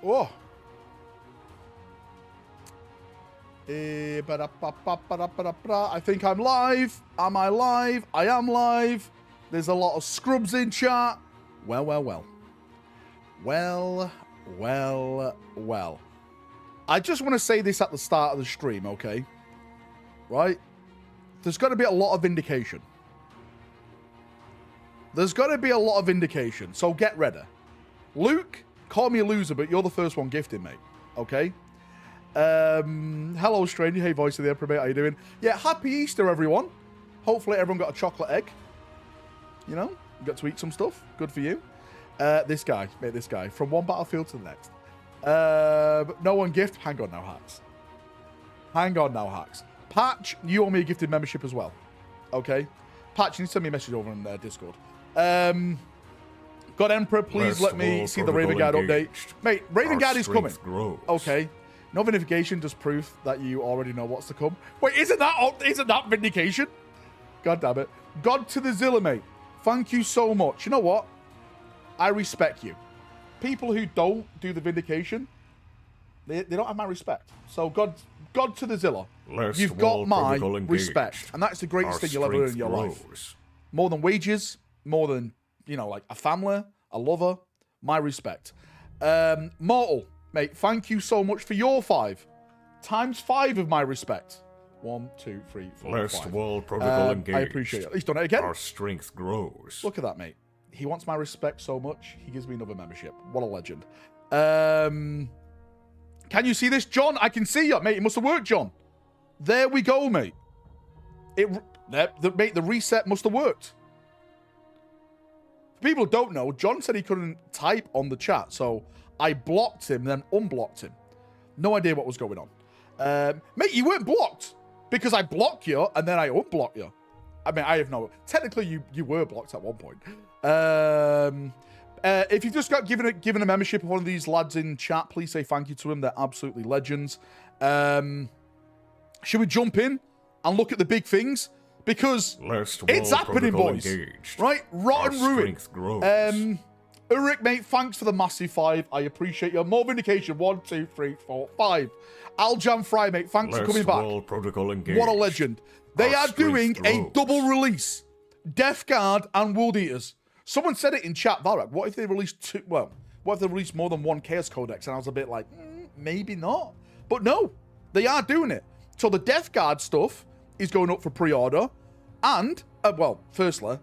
Oh. I think I'm live. Am I live? I am live. There's a lot of scrubs in chat. Well, well, well. Well, well, well. I just want to say this at the start of the stream, okay? Right? There's got to be a lot of vindication. There's got to be a lot of vindication, so get ready. Luke, call me a loser, but you're the first one gifted, mate. Okay? Hello, stranger. Hey, voice of the Emperor, mate. How you doing? Yeah, happy Easter, everyone. Hopefully everyone got a chocolate egg. You know, you got to eat some stuff. Good for you. This guy, mate, this guy. From one battlefield to the next. No one gift. Hang on now, Hacks. Hang on now, Hacks. Patch, you owe me a gifted membership as well. Okay? Patch, you need to send me a message over on Discord. God Emperor, please let me see the Raven Guard update. Mate, Raven Guard is coming. Okay. No vindication, just proof that you already know what's to come. Wait, isn't that vindication? God damn it. God to the Zilla, mate. Thank you so much. You know what? I respect you. People who don't do the vindication, they don't have my respect. So God to the Zilla. You've got my respect. And that's the greatest thing you'll ever earn in your life. More than wages, more than, you know, like a family, a lover, my respect. Mortal, mate, thank you so much for your 5. Times 5 of my respect. 1, 2, 3, 4, Last 5. wall protocol engaged. I appreciate it. He's done it again. Our strength grows. Look at that, mate. He wants my respect so much, he gives me another membership. What a legend. Can you see this, John? I can see you, mate. It must have worked, John. There we go, mate. Mate, the reset must have worked. For people who don't know, John said he couldn't type on the chat, so I blocked him, then unblocked him. No idea what was going on. Mate, you weren't blocked because I blocked you and then I unblocked you. I mean, I have no... Technically, you were blocked at one point. If you've just got given a membership of one of these lads in chat, please say thank you to them. They're absolutely legends. Should we jump in and look at the big things? Because it's happening, boys. Engaged. Right? Rotten Ruin. Ulrich, mate, thanks for the massive 5. I appreciate your more vindication. 1, 2, 3, 4, 5. Aljam Fry, mate, thanks for coming back. Protocol engaged. What a legend. They are doing a double release. Death Guard and World Eaters. Someone said it in chat, Valrak. What if they released 2? Well, what if they released more than 1 Chaos Codex? And I was a bit like, maybe not. But no, they are doing it. So the Death Guard stuff is going up for pre-order. And, well, firstly,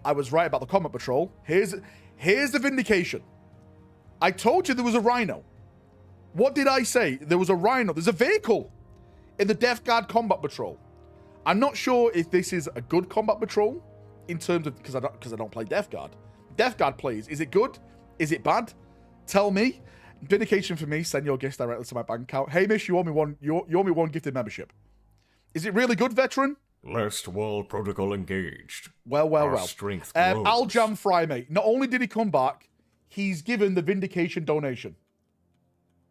I was right about the Combat Patrol. Here's the vindication. I told you there was a Rhino. What did I say? There was a Rhino. There's a vehicle in the Death Guard Combat Patrol. I'm not sure if this is a good Combat Patrol in terms of, because I don't play Death Guard. Death Guard plays. Is it good? Is it bad? Tell me. Vindication for me. Send your gift directly to my bank account. Hey, Mish, you owe me one. You owe me 1 gifted membership. Is it really good, veteran? Last wall protocol engaged. Well. Strength grows. Aljam Fry, mate. Not only did he come back, he's given the vindication donation.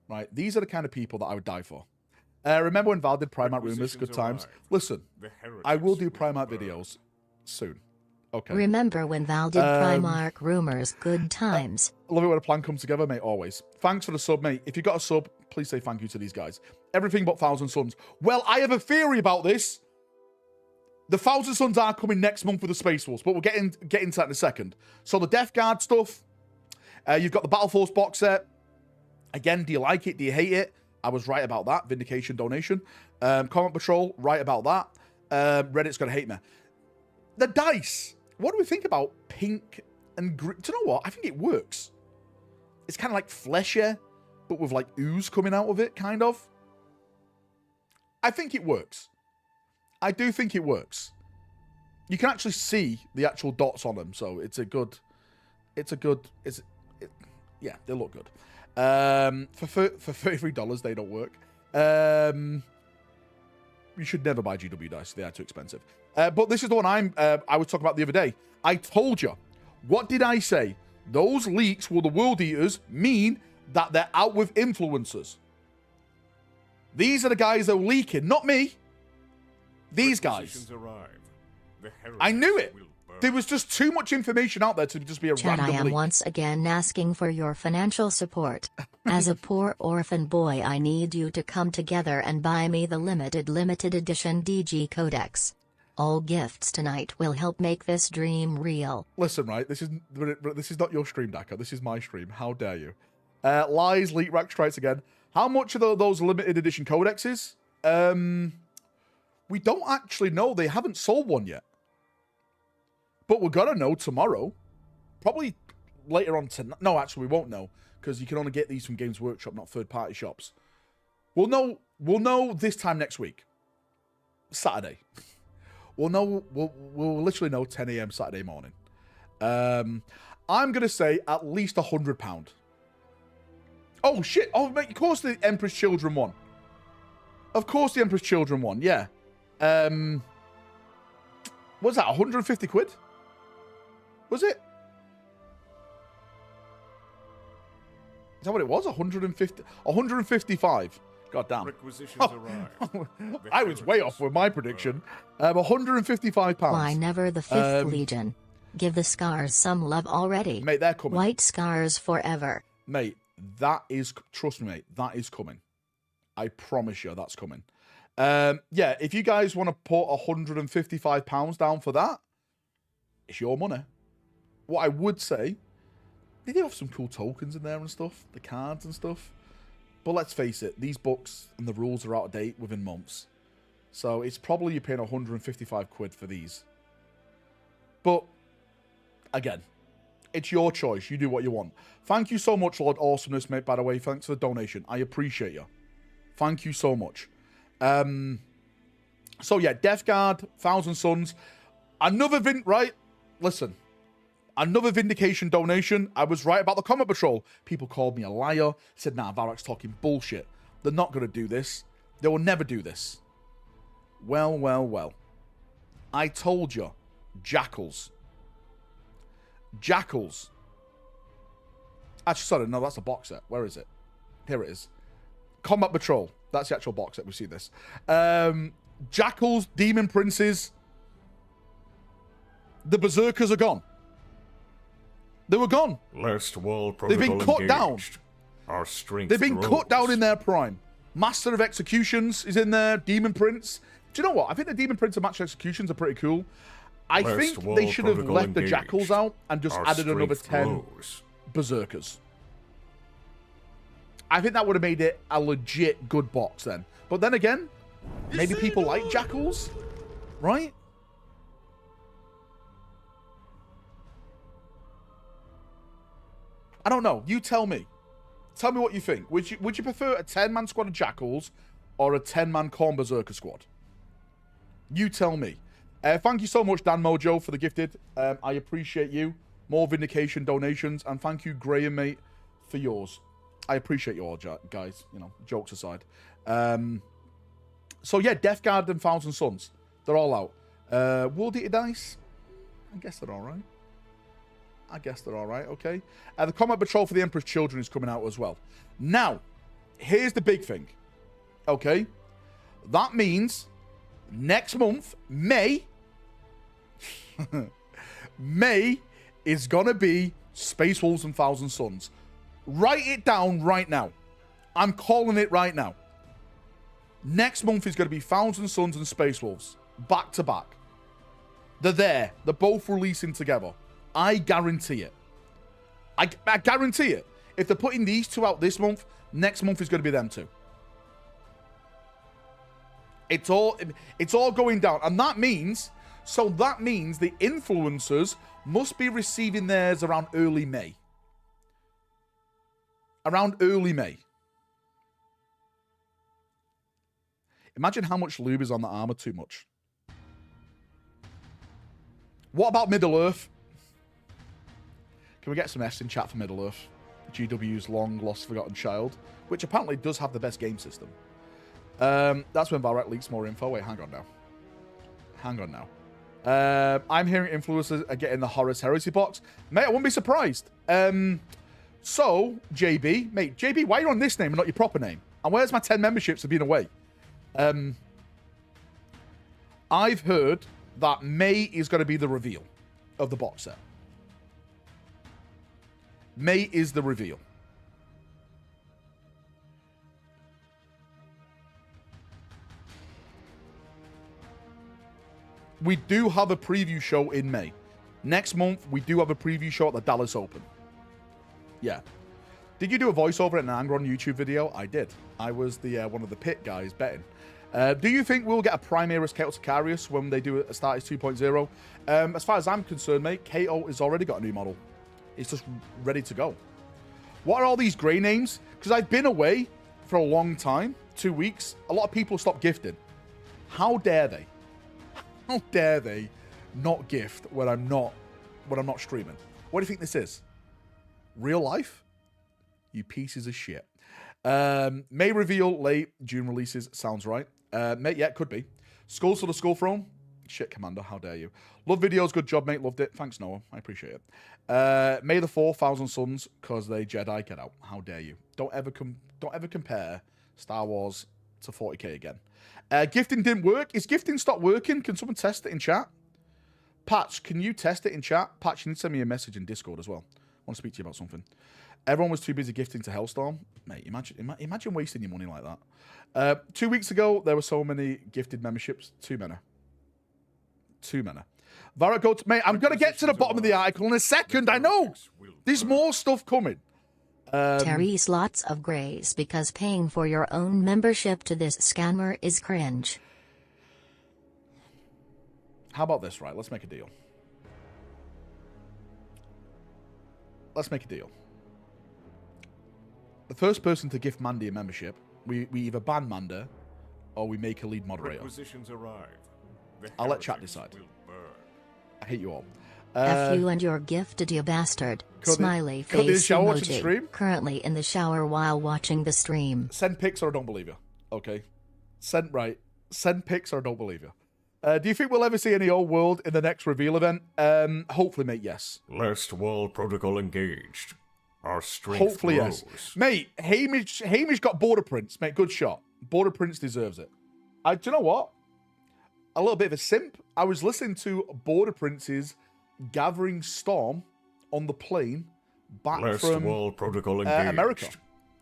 Right? These are the kind of people that I would die for. Remember when Val did Primarch Rumors? Good times. Listen, I will do Primarch videos soon. Okay. Remember when Val did Primarch Rumors? Good times. Love it when a plan comes together, mate, always. Thanks for the sub, mate. If you got a sub, please say thank you to these guys. Everything but Thousand Suns. Well, I have a theory about this. The Thousand Suns are coming next month with the Space Wolves, but we'll get into that in a second. So the Death Guard stuff. You've got the Battle Force box set. Again, do you like it? Do you hate it? I was right about that. Vindication donation. Combat Patrol, right about that. Reddit's going to hate me. The dice. What do we think about pink and green? Do you know what? I think it works. It's kind of like fleshy, but with like ooze coming out of it, kind of. I think it works. I do think it works. You can actually see the actual dots on them, so yeah, they look good. For $33, they don't work. You should never buy GW dice. They are too expensive. But this is the one I was talking about the other day. I told you. What did I say? Those leaks were the World Eaters mean that they're out with influencers. These are the guys that are leaking, not me. These guys. I knew it. There was just too much information out there to just be a Chad, random I am leak. once again asking for your financial support. As a poor orphan boy, I need you to come together and buy me the limited edition DG Codex. All gifts tonight will help make this dream real. Listen, right? This is not your stream, Daka. This is my stream. How dare you? Lies, leak, rack strikes again. How much are those limited edition codexes? We don't actually know. They haven't sold one yet. But we're gonna know tomorrow. Probably later on tonight. No, actually, we won't know. Because you can only get these from Games Workshop, not third-party shops. We'll know this time next week. Saturday. We'll literally know 10 a.m. Saturday morning. I'm going to say at least £100. Oh, shit. Oh, mate, of course the Emperor's Children won. Of course the Emperor's Children won, yeah. What's that, 150 quid? Was it? Is that what it was? 150? 155. God damn. Requisitions arrive. I was way off with my prediction. £155. Why never the 5th Legion? Give the scars some love already. Mate, they're coming. White scars forever. Mate, that is... Trust me, mate. That is coming. I promise you that's coming. Yeah, if you guys want to put £155 down for that, it's your money. What I would say... They do have some cool tokens in there and stuff. The cards and stuff. But let's face it, these books and the rules are out of date within months. So it's probably you're paying 155 quid for these. But, again, it's your choice. You do what you want. Thank you so much, Lord Awesomeness, mate, by the way. Thanks for the donation. I appreciate you. Thank you so much. So, yeah, Death Guard, Thousand Suns. Another right? Listen. Another vindication donation. I was right about the Comet Patrol. People called me a liar. Said, nah, Valrak's talking bullshit. They're not going to do this. They will never do this. Well, well, well. I told you. Jackals. Jackals. Actually, sorry, no, that's a box set. Where is it? Here it is. Combat Patrol. That's the actual box set. We see this. Jackals, Demon Princes. The Berserkers are gone. They were gone. Last wall They've been cut down. Our strength They've been grows. cut down in their prime. Master of Executions is in there. Demon Prince. Do you know what? I think the Demon Prince and Master of Executions are pretty cool. I think they should have left the Jackals out and just added another 10 Berserkers. I think that would have made it a legit good box then. But then again, maybe people like Jackals, right? I don't know. You tell me. Tell me what you think. Would you prefer a 10-man squad of Jackals or a 10-man Khorne Berserker squad? You tell me. Thank you so much, Dan Mojo, for the gifted. I appreciate you. More vindication donations. And thank you, Graham, mate, for yours. I appreciate you all, guys. You know, jokes aside. So, yeah, Death Guard and Thousand Suns. They're all out. World Eater Dice? I guess they're all right. Okay. The Combat Patrol for the Emperor's Children is coming out as well. Now, here's the big thing. Okay? That means next month, May, May is going to be Space Wolves and Thousand Suns. Write it down right now. I'm calling it right now. Next month is going to be Thousand Suns and Space Wolves. Back to back. They're there. They're both releasing together. I guarantee it. I guarantee it. If they're putting these two out this month, next month is going to be them two. It's all going down. And that means the influencers must be receiving theirs around early May. Around early May. Imagine how much lube is on the armor. Too much. What about Middle-earth? Can we get some S in chat for Middle-earth? GW's long lost forgotten child, which apparently does have the best game system. That's when Valrak leaks more info. Wait, hang on now. I'm hearing influencers are getting the Horus Heresy box. Mate, I wouldn't be surprised. So, JB, mate, JB, why are you on this name and not your proper name? And where's my 10 memberships for being away? I've heard that May is going to be the reveal of the box set. May is the reveal. We do have a preview show in May. Next month, we do have a preview show at the Dallas Open. Yeah. Did you do a voiceover in an Anger on YouTube video? I did. I was the one of the pit guys betting. Do you think we'll get a Primaris Kato Sicarius when they do a Startis 2.0? As far as I'm concerned, mate, Kato has already got a new model. It's just ready to go. What are all these grey names? Because I've been away for a long time, 2 weeks. A lot of people stopped gifting. How dare they? How dare they not gift when I'm not streaming? What do you think this is? Real life? You pieces of shit. May reveal late, June releases. Sounds right. Mate, yeah, it could be. Skulls for the Skull Throne. Shit, Commander, how dare you. Love videos, good job, mate. Loved it. Thanks, Noah. I appreciate it. May the 4,000 Suns, because they Jedi, get out. How dare you. Don't ever compare Star Wars to 40k again. Gifting didn't work. Is gifting stopped working? Can someone test it in chat? Patch, can you test it in chat? Patch, you need to send me a message in Discord as well. I want to speak to you about something. Everyone was too busy gifting to Hellstorm. Mate, imagine wasting your money like that. 2 weeks ago, there were so many gifted memberships. Too many. Valrak, go to... Mate, I'm going to get to the bottom of the article in a second. I know. There's more stuff coming. Terry's lots of grace because paying for your own membership to this scammer is cringe. How about this, right? Let's make a deal. The first person to gift Mandy a membership, we either ban Manda or we make a lead moderator. Requisitions arrive. I'll let chat decide. I hate you all. F you and your gifted, you bastard. Smiley face emoji. Currently in the shower while watching the stream. Send pics or I don't believe you. Okay. Send pics or I don't believe you. Do you think we'll ever see any old world in the next reveal event? Hopefully, mate, yes. Last world protocol engaged. Our strength Hopefully, grows. yes. Mate, Hamish got Border Prince. Mate, good shot. Border Prince deserves it. Do you know what? A little bit of a simp. I was listening to Border Prince's Gathering Storm on the plane back Last from world protocol engaged. America.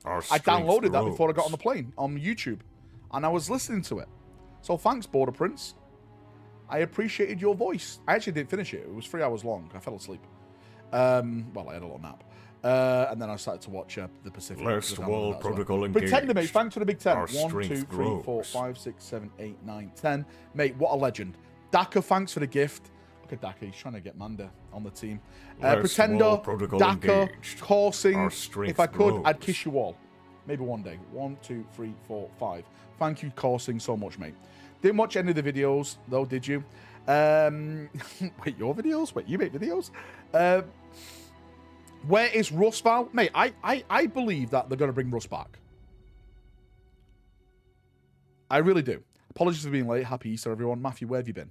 Our I downloaded that grows. before I got on the plane on YouTube. And I was listening to it. So thanks, Border Prince. I appreciated your voice. I actually didn't finish it. It was 3 hours long. I fell asleep. Well, I had a little nap. And then I started to watch the Pacific. Last world protocol engaged. Pretender, mate. Thanks for the big 10. Our 1, 2, 3, strength 4, grows. 5, 6, 7, 8, 9, 10. Mate, what a legend. Daka, thanks for the gift. Look at Daka. He's trying to get Manda on the team. Last Pretender, world protocol Daka, engaged. Coursing. Our strength If I could, grows. I'd kiss you all. Maybe one day. 1, 2, 3, 4, 5. Thank you, Coursing, so much, mate. Didn't watch any of the videos, though, did you? Wait, your videos? Wait, you make videos? Where is Russ, Val? Mate, I believe that they're going to bring Russ back. I really do. Apologies for being late. Happy Easter, everyone. Matthew, where have you been?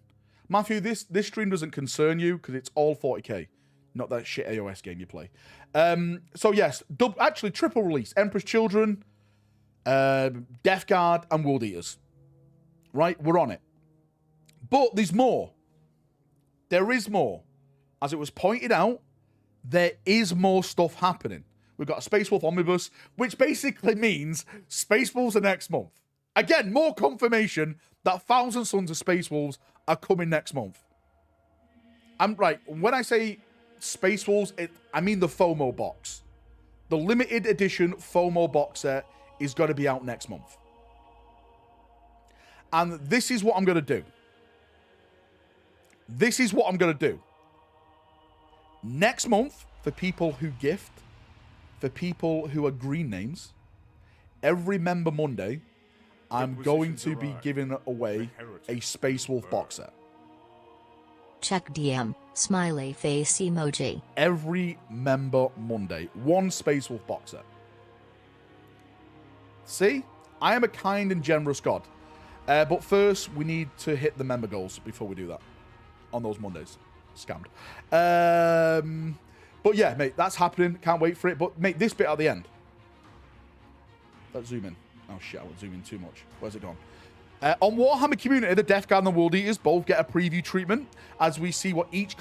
Matthew, this stream doesn't concern you because it's all 40k. Not that shit AOS game you play. So, yes. Actually, triple release. Emperor's Children, Death Guard, and World Eaters. Right? We're on it. But there's more. There is more. As it was pointed out, there is more stuff happening. We've got a Space Wolf Omnibus, which basically means Space Wolves are next month. Again, more confirmation that 1,000 Sons of Space Wolves are coming next month. I'm right. When I say Space Wolves, I mean the FOMO box. The limited edition FOMO box set is going to be out next month. And this is what I'm going to do. This is what I'm going to do. Next month, for people who gift, for people who are green names, every member Monday, I'm going to be giving away a Space Wolf box set. Check DM, smiley face emoji. Every member Monday, one Space Wolf box set. See? I am a kind and generous God. But first, we need to hit the member goals before we do that. On those Mondays. Scammed. But yeah, mate, that's happening. Can't wait for it. But, mate, this bit at the end. Let's zoom in. Oh, shit, I won't zoom in too much. Where's it gone? On Warhammer Community, the Death Guard and the World Eaters both get a preview treatment as we see what each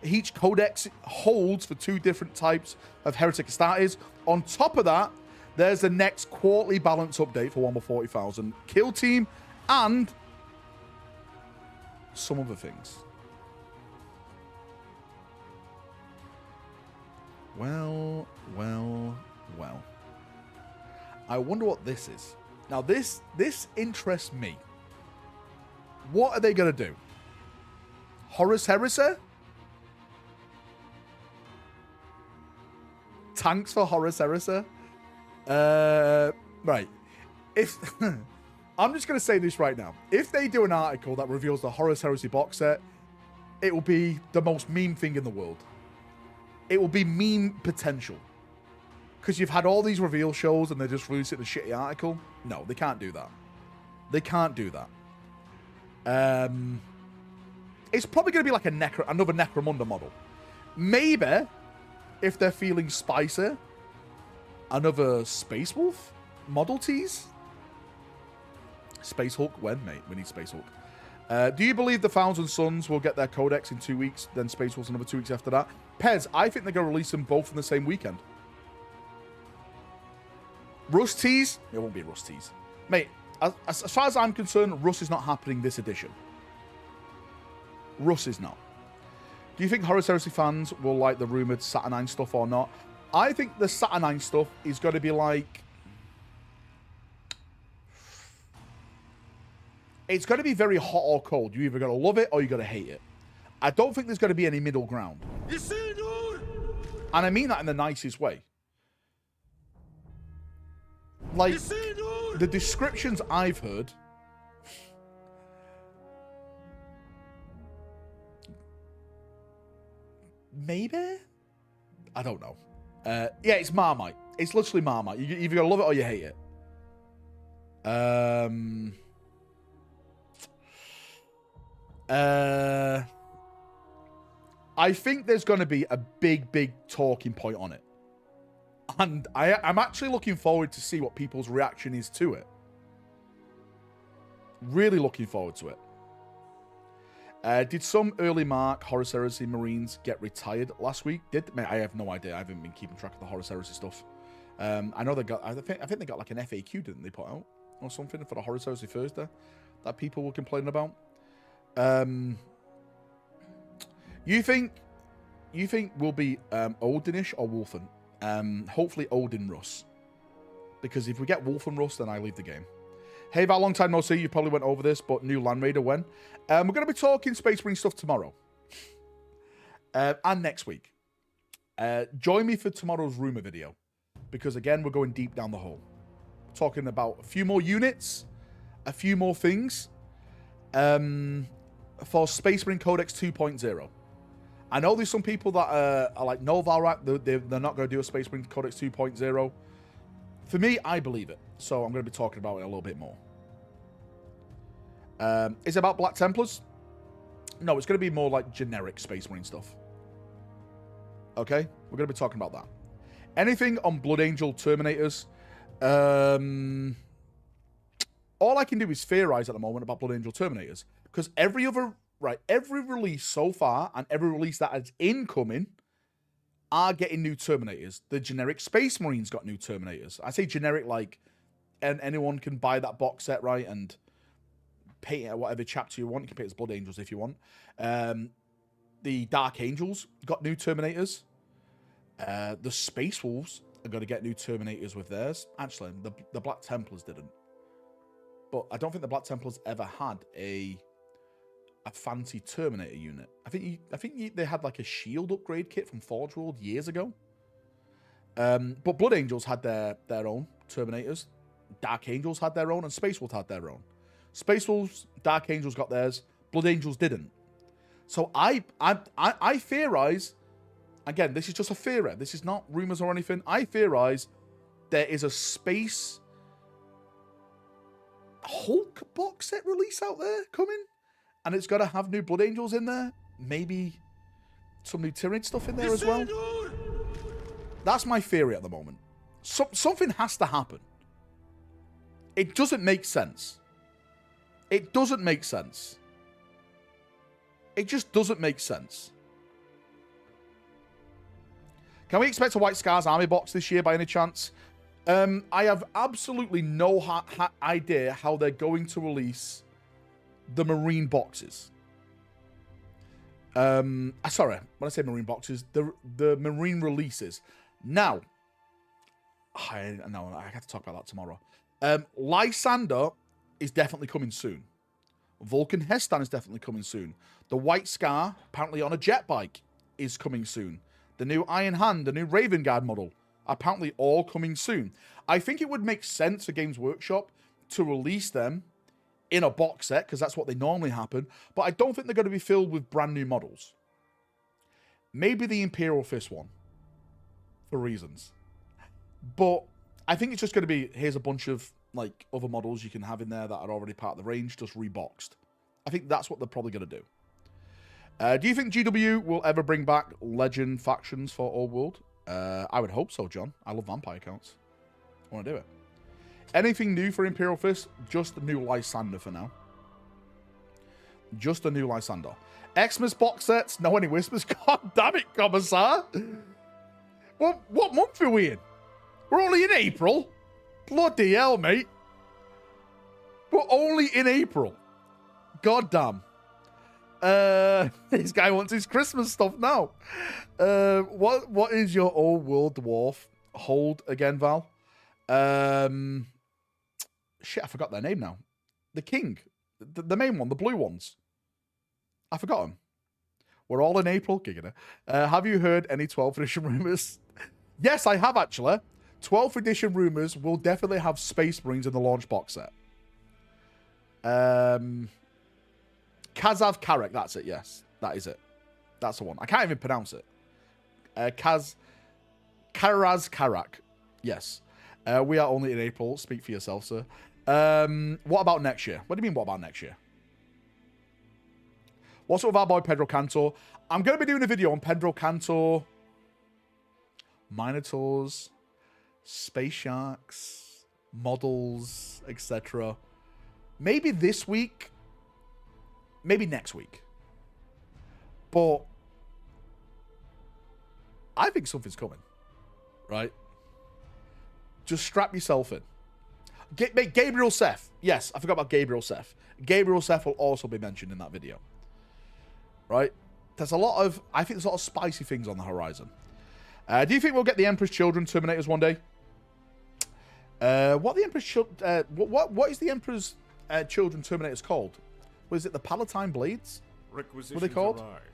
each codex holds for 2 different types of Heretic Astartes. On top of that, there's the next quarterly balance update for Warhammer 40,000 Kill Team and some other things. Well. I wonder what this is. Now, this interests me. What are they going to do? Horus Heresy? Tanks for Horus Heresy? Right. If I'm just going to say this right now. If they do an article that reveals the Horus Heresy box set, it will be the most meme thing in the world. It will be meme potential. Because you've had all these reveal shows and they just release it in a shitty article. No, they can't do that. They can't do that. It's probably going to be like another Necromunda model. Maybe, if they're feeling spicy, another Space Wolf model tease. Space Hulk, when, mate? We need Space Hulk. Do you believe the Thousand Sons will get their codex in 2 weeks, then Space Wolves another 2 weeks after that? Pez, I think they're going to release them both in the same weekend. Rust tease? It won't be a Rust tease. Mate, as far as I'm concerned, Rust is not happening this edition. Rust is not. Do you think Horus Heresy fans will like the rumoured Saturnine stuff or not? I think the Saturnine stuff is going to be like... It's going to be very hot or cold. You're either going to love it or you're going to hate it. I don't think there's going to be any middle ground. You see, dude? And I mean that in the nicest way. Like, the descriptions I've heard... Maybe? I don't know. Yeah, it's Marmite. It's literally Marmite. You either gotta love it or you hate it. I think there's gonna be a big talking point on it. And I'm actually looking forward to see what people's reaction is to it. Really looking forward to it. Did some early Mark Horus Heresy Marines get retired last week? Mate, I have no idea. I haven't been keeping track of the Horus Heresy stuff. I know they got. I think they got like an FAQ, didn't they, put out or something for the Horus Heresy Thursday that people were complaining about. You think we'll be Odinish or Wolfen? Hopefully Odin Russ, because if we get Wolfen Russ, then I leave the game. Hey, Val, long time no see. You probably went over this, but new Land Raider when? We're going to be talking Space Marine stuff tomorrow. And next week. Join me for tomorrow's rumor video. Because, again, we're going deep down the hole. We're talking about a few more units. A few more things. For Space Marine Codex 2.0. I know there's some people that are like, no, Valrak, they're not going to do a Space Marine Codex 2.0. For me, I believe it. So I'm going to be talking about it a little bit more. Is it about Black Templars? No, it's going to be more like generic Space Marine stuff. Okay? We're going to be talking about that. Anything on Blood Angel Terminators? All I can do is theorize at the moment about Blood Angel Terminators. Because every release so far, and every release that is incoming, are getting new Terminators. The generic Space Marines got new Terminators. I say generic like, and anyone can buy that box set, right? And paint it at whatever chapter you want. You can paint it as Blood Angels if you want. The Dark Angels got new Terminators. The Space Wolves are going to get new Terminators with theirs. Actually, the Black Templars didn't. But I don't think the Black Templars ever had a fancy Terminator unit. I think they had like a shield upgrade kit from Forge World years ago. But Blood Angels had their own Terminators. Dark Angels had their own, and Space Wolves had their own. Space Wolves, Dark Angels got theirs. Blood Angels didn't. So I theorize. Again, this is just a theory. This is not rumors or anything. I theorize there is a Space Hulk box set release out there coming. And it's got to have new Blood Angels in there. Maybe some new Tyranid stuff in there as well. That's my theory at the moment. Something has to happen. It doesn't make sense. It doesn't make sense. It just doesn't make sense. Can we expect a White Scars Army box this year by any chance? I have absolutely no idea how they're going to release the Marine boxes. Sorry, when I say Marine boxes, the Marine releases. Now, I have to talk about that tomorrow. Lysander is definitely coming soon. Vulcan Hestan is definitely coming soon. The White Scar, apparently on a jet bike, is coming soon. The new Iron Hand, the new Raven Guard model, apparently all coming soon. I think it would make sense for Games Workshop to release them in a box set, because that's what they normally happen, but I don't think they're going to be filled with brand new models. Maybe the Imperial Fist one, for reasons. But I think it's just going to be, here's a bunch of like other models you can have in there that are already part of the range, just reboxed. I think that's what they're probably going to do. Do you think GW will ever bring back Legend factions for Old World? I would hope so, John. I love vampire counts. I want to do it. Anything new for Imperial Fist? Just a new Lysander for now. Just a new Lysander. Xmas box sets? No any whispers? God damn it, Commissar. What month are we in? We're only in April. Bloody hell, mate. We're only in April. God damn. This guy wants his Christmas stuff now. What is your Old World Dwarf hold again, Val? Shit, I forgot their name now. The King. The main one, the blue ones. I forgot them. We're all in April. Giggity. Have you heard any 12th edition rumors? Yes, I have actually. 12th edition rumors will definitely have Space Marines in the launch box set. Kazav Karak, that's it, yes. That is it. That's the one. I can't even pronounce it. Karaz Karak. Yes. We are only in April. Speak for yourself, sir. What about next year? What do you mean, what about next year? What's up with our boy Pedro Cantor? I'm going to be doing a video on Pedro Cantor, Minotaurs, Space Sharks, models, etc. Maybe this week. Maybe next week. But I think something's coming. Right? Just strap yourself in. Gabriel Seth. Yes, I forgot about Gabriel Seth. Gabriel Seth will also be mentioned in that video. Right? There's a lot of... I think there's a lot of spicy things on the horizon. Do you think we'll get the Emperor's Children Terminators one day? What is the Emperor's Children Terminators called? Was it the Palatine Blades? What are they called? Arrived.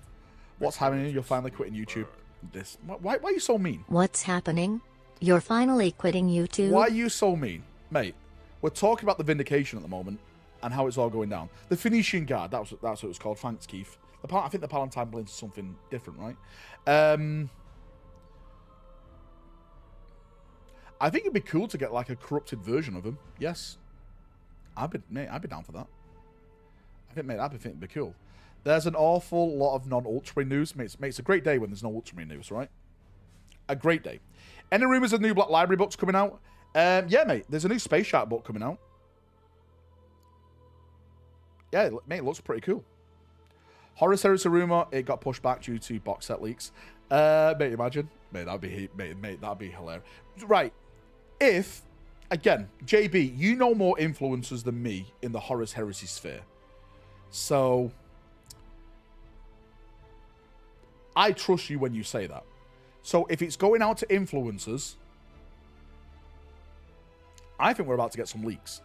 What's happening? You're finally quitting YouTube. This. Why are you so mean? What's happening? You're finally quitting YouTube? Why are you so mean? Mate, we're talking about the Vindication at the moment and how it's all going down. The Phoenician Guard, that's what it was called. Thanks, Keith. I think the Palatine Blades is something different, right? I think it'd be cool to get like a corrupted version of him. Yes. I'd be down for that. I think it'd be cool. There's an awful lot of non-Ultramarine news. Mate, it's a great day when there's no Ultramarine news, right? A great day. Any rumors of new Black Library books coming out? Yeah, mate. There's a new Space Shark book coming out. Yeah, mate, it looks pretty cool. Horus Heresy rumor, it got pushed back due to box set leaks. Mate, imagine. Mate, that'd be hilarious. Right. If, again, JB, you know more influencers than me in the Horus Heresy sphere. So, I trust you when you say that. So, if it's going out to influencers, I think we're about to get some leaks.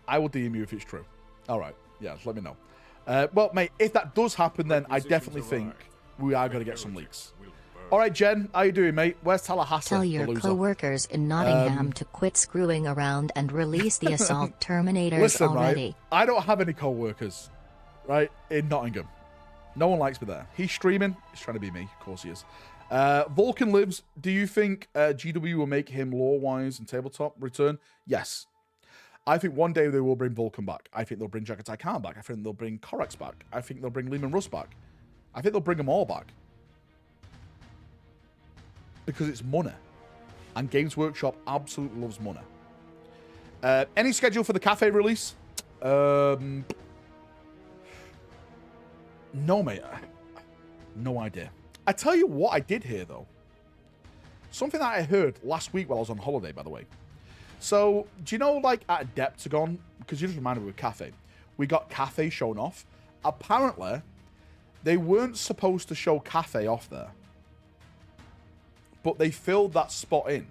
I will DM you if it's true. All right. Yeah, let me know. Well, mate, if that does happen, then I definitely think we are going to get some leaks. All right, Jen, how you doing, mate? Where's Tallahassee? Tell your co-workers in Nottingham to quit screwing around and release the Assault Terminators Listen, already. Right? I don't have any co-workers, right, in Nottingham. No one likes me there. He's streaming. He's trying to be me. Of course he is. Vulcan lives. Do you think GW will make him lore-wise and tabletop return? Yes. I think one day they will bring Vulcan back. I think they'll bring Jagatai Khan back. I think they'll bring Korax back. I think they'll bring Lehman Russ back. I think they'll bring them all back. Because it's money. And Games Workshop absolutely loves money. Any schedule for the cafe release? No, mate. No idea. I tell you what I did hear, though. Something that I heard last week while I was on holiday, by the way. So, do you know, like, at Adeptagon, because you just reminded me with cafe, we got cafe shown off. Apparently, they weren't supposed to show cafe off there. But they filled that spot in.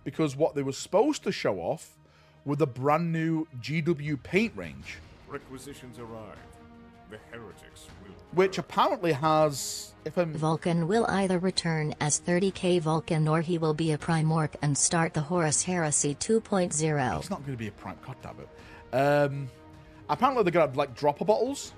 Because what they were supposed to show off were the brand new GW paint range. Requisitions arrived. The heretics will... Which apparently has... Vulcan will either return as 30k Vulcan or he will be a Primorc and start the Horus Heresy 2.0. It's not going to be a Prime... God damn it. Apparently they're going to have, like, dropper bottles.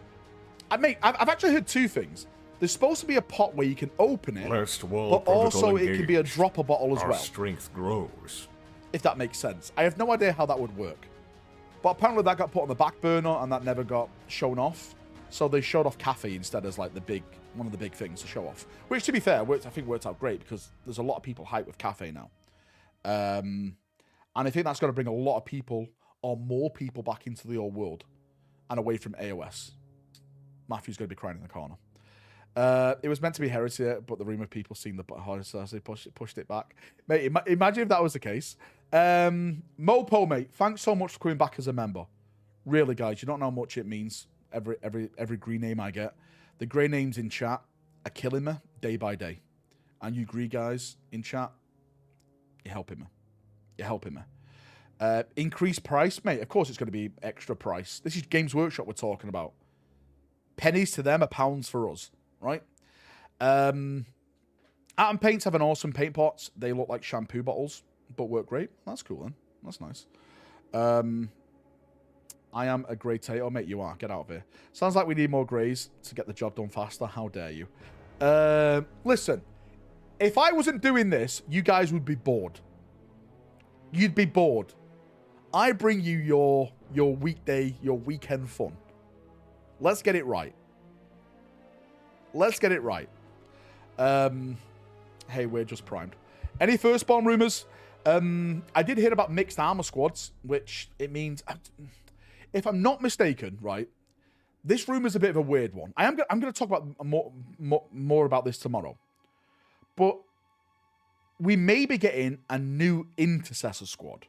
I've actually heard two things. There's supposed to be a pot where you can open it, but also it can be a dropper bottle as well. Our strength grows. If that makes sense. I have no idea how that would work. But apparently that got put on the back burner and that never got shown off. So they showed off cafe instead as like one of the big things to show off. Which, to be fair, I think worked out great because there's a lot of people hyped with cafe now. And I think that's going to bring a lot of people or more people back into the old world and away from AOS. Matthew's going to be crying in the corner. It was meant to be Heresy, but the rumor of people seeing the Horus pushed it back. Mate, imagine if that was the case. Mopo, mate, thanks so much for coming back as a member. Really, guys, you don't know how much it means. Every green name I get. The grey names in chat are killing me day by day. And you green guys in chat, you're helping me. You're helping me. Increased price, mate. Of course it's going to be extra price. This is Games Workshop we're talking about. Pennies to them are pounds for us, right? Atom Paints have an awesome paint pots. They look like shampoo bottles, but work great. That's cool then. That's nice. I am a grey tato. Mate, you are. Get out of here. Sounds like we need more greys to get the job done faster. How dare you? Listen, if I wasn't doing this, you guys would be bored. You'd be bored. I bring you your weekday, your weekend fun. Let's get it right. Let's get it right. Hey, we're just primed. Any firstborn rumors? I did hear about mixed armor squads, which it means... If I'm not mistaken, right, this rumor's a bit of a weird one. I'm going to talk about more about this tomorrow. But we may be getting a new Intercessor squad,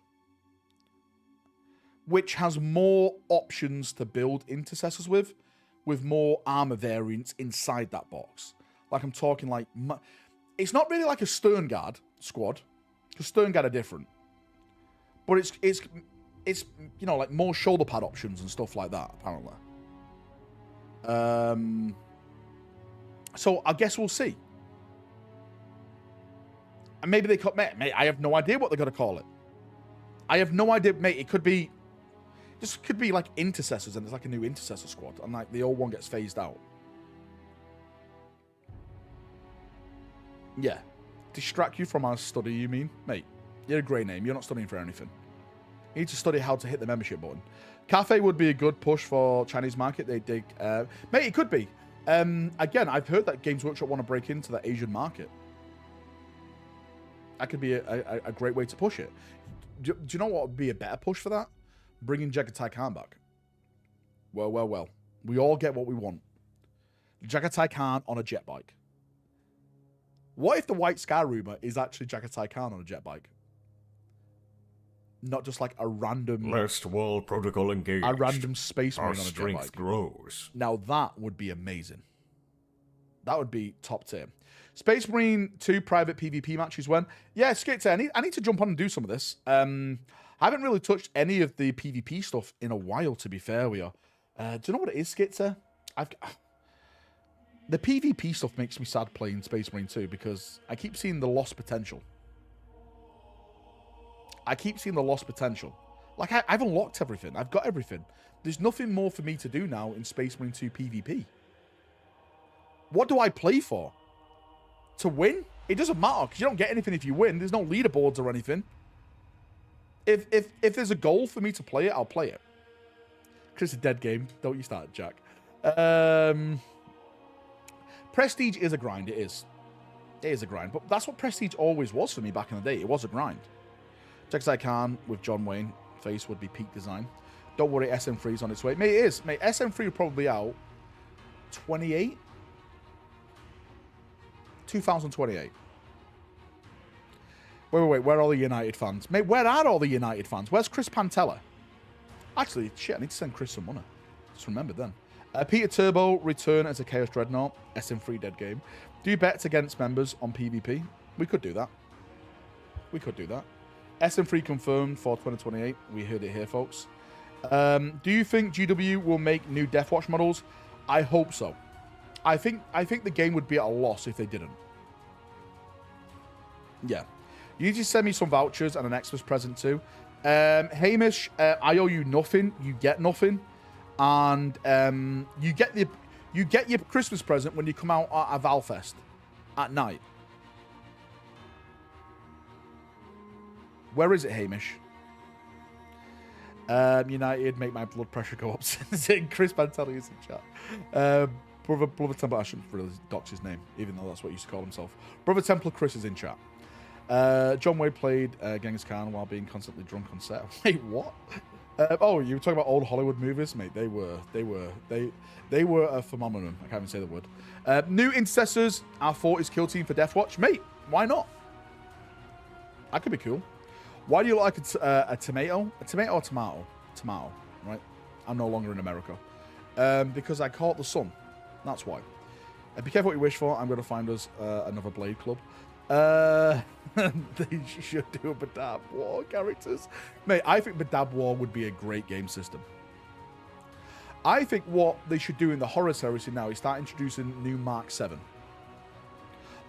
which has more options to build Intercessors with more armor variants inside that box. Like I'm talking like... It's not really like a Stern Guard squad, because Stern Guard are different. But it's you know, like more shoulder pad options and stuff like that, apparently. So I guess we'll see. And maybe they could... Mate, I have no idea what they're going to call it. I have no idea, mate. It could be... This could be like Intercessors, and it's like a new Intercessor squad, and like the old one gets phased out. Yeah. Distract you from our study, you mean? Mate, you're a grey name. You're not studying for anything. You need to study how to hit the membership button. Cafe would be a good push for Chinese market. They dig... mate, it could be. Again, I've heard that Games Workshop want to break into the Asian market. That could be a great way to push it. Do you know what would be a better push for that? Bringing Jagatai Khan back. Well. We all get what we want. Jagatai Khan on a jet bike. What if the White Sky rumor is actually Jagatai Khan on a jet bike? Not just like a random... Last wall protocol engaged. A random space marine on a jet bike. Our strength grows. Now that would be amazing. That would be top tier. Space Marine 2 private PvP matches when? Yeah, Skits, I need to jump on and do some of this. I haven't really touched any of the PvP stuff in a while, to be fair with you. Do you know what it is, Skits? The PvP stuff makes me sad playing Space Marine 2 because I keep seeing the lost potential. Like, I've unlocked everything. I've got everything. There's nothing more for me to do now in Space Marine 2 PvP. What do I play for? To win? It doesn't matter, because you don't get anything if you win. There's no leaderboards or anything. If there's a goal for me to play it, I'll play it. Because it's a dead game. Don't you start, Jack. Prestige is a grind. It is. It is a grind. But that's what Prestige always was for me back in the day. It was a grind. Jacksai Khan with John Wayne. face would be peak design. Don't worry, SM3 is on its way. Mate, it is. Mate, SM3 will probably be out 28? 2028. Wait. Where are all the United fans? Mate, where are all the United fans? Where's Chris Pantella? Actually, shit, I need to send Chris some money. Just remembered then. Peter Turbo, return as a Chaos Dreadnought. SM3 dead game. Do bets against members on PvP? We could do that. We could do that. SM3 confirmed for 2028. We heard it here, folks. Do you think GW will make new Deathwatch models? I hope so. I think the game would be at a loss if they didn't. Yeah. You just send me some vouchers and an Xmas present too. Hamish, I owe you nothing. You get nothing. And you get your Christmas present when you come out at a Valfest at night. Where is it, Hamish? United, make my blood pressure go up. Saying Chris Pantelli is in chat. Brother Templar, I shouldn't really dox his name, even though that's what he used to call himself. Brother Templar Chris is in chat. John Wade played Genghis Khan while being constantly drunk on set. Wait, what? Oh, you were talking about old Hollywood movies, mate. They were a phenomenon. I can't even say the word. New intercessors, our 40s kill team for Deathwatch, mate. Why not? That could be cool. Why do you like a tomato? A tomato or tomato? Tomato, right? I'm no longer in America. Because I caught the sun. That's why. Be careful what you wish for. I'm going to find us another Blade Club. They should do a Badab War characters. Mate, I think Badab War would be a great game system. I think what they should do in the Horus Heresy now is start introducing new Mark 7.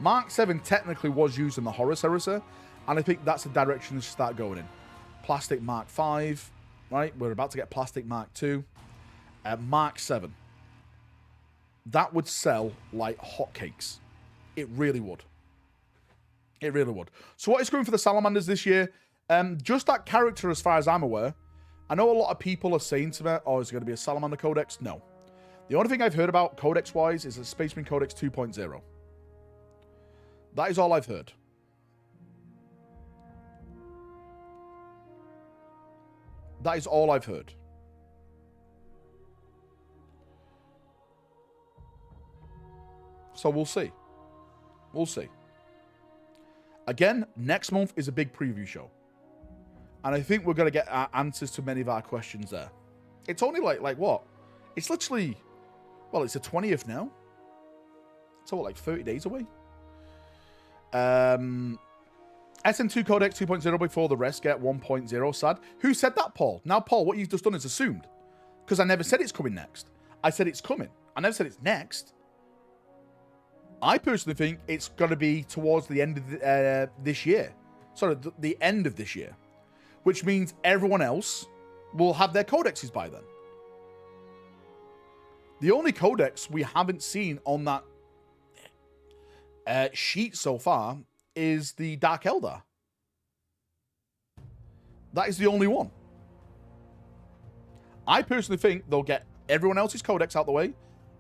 Mark 7 technically was used in the Horus Heresy, and I think that's the direction they should start going in. Plastic Mark 5, right? We're about to get Plastic Mark 2. Mark 7. That would sell like hotcakes. It really would. It really would. So what is going for the Salamanders this year? Just that character as far as I'm aware. I know a lot of people are saying to me, oh, is it going to be a Salamander Codex? No. The only thing I've heard about Codex-wise is a Space Marine Codex 2.0. That is all I've heard. That is all I've heard. So we'll see. We'll see. Again, next month is a big preview show. And I think we're going to get our answers to many of our questions there. It's only like what? It's literally, well, it's the 20th now. So what, like 30 days away? SM2 Codex 2.0 before the rest get 1.0. Sad. Who said that, Paul? Now, Paul, what you've just done is assumed. Because I never said it's coming next. I said it's coming. I never said it's next. I personally think it's going to be towards the end of this year. Sorry, the end of this year. Which means everyone else will have their codexes by then. The only codex we haven't seen on that sheet so far is the Dark Eldar. That is the only one. I personally think they'll get everyone else's codex out the way,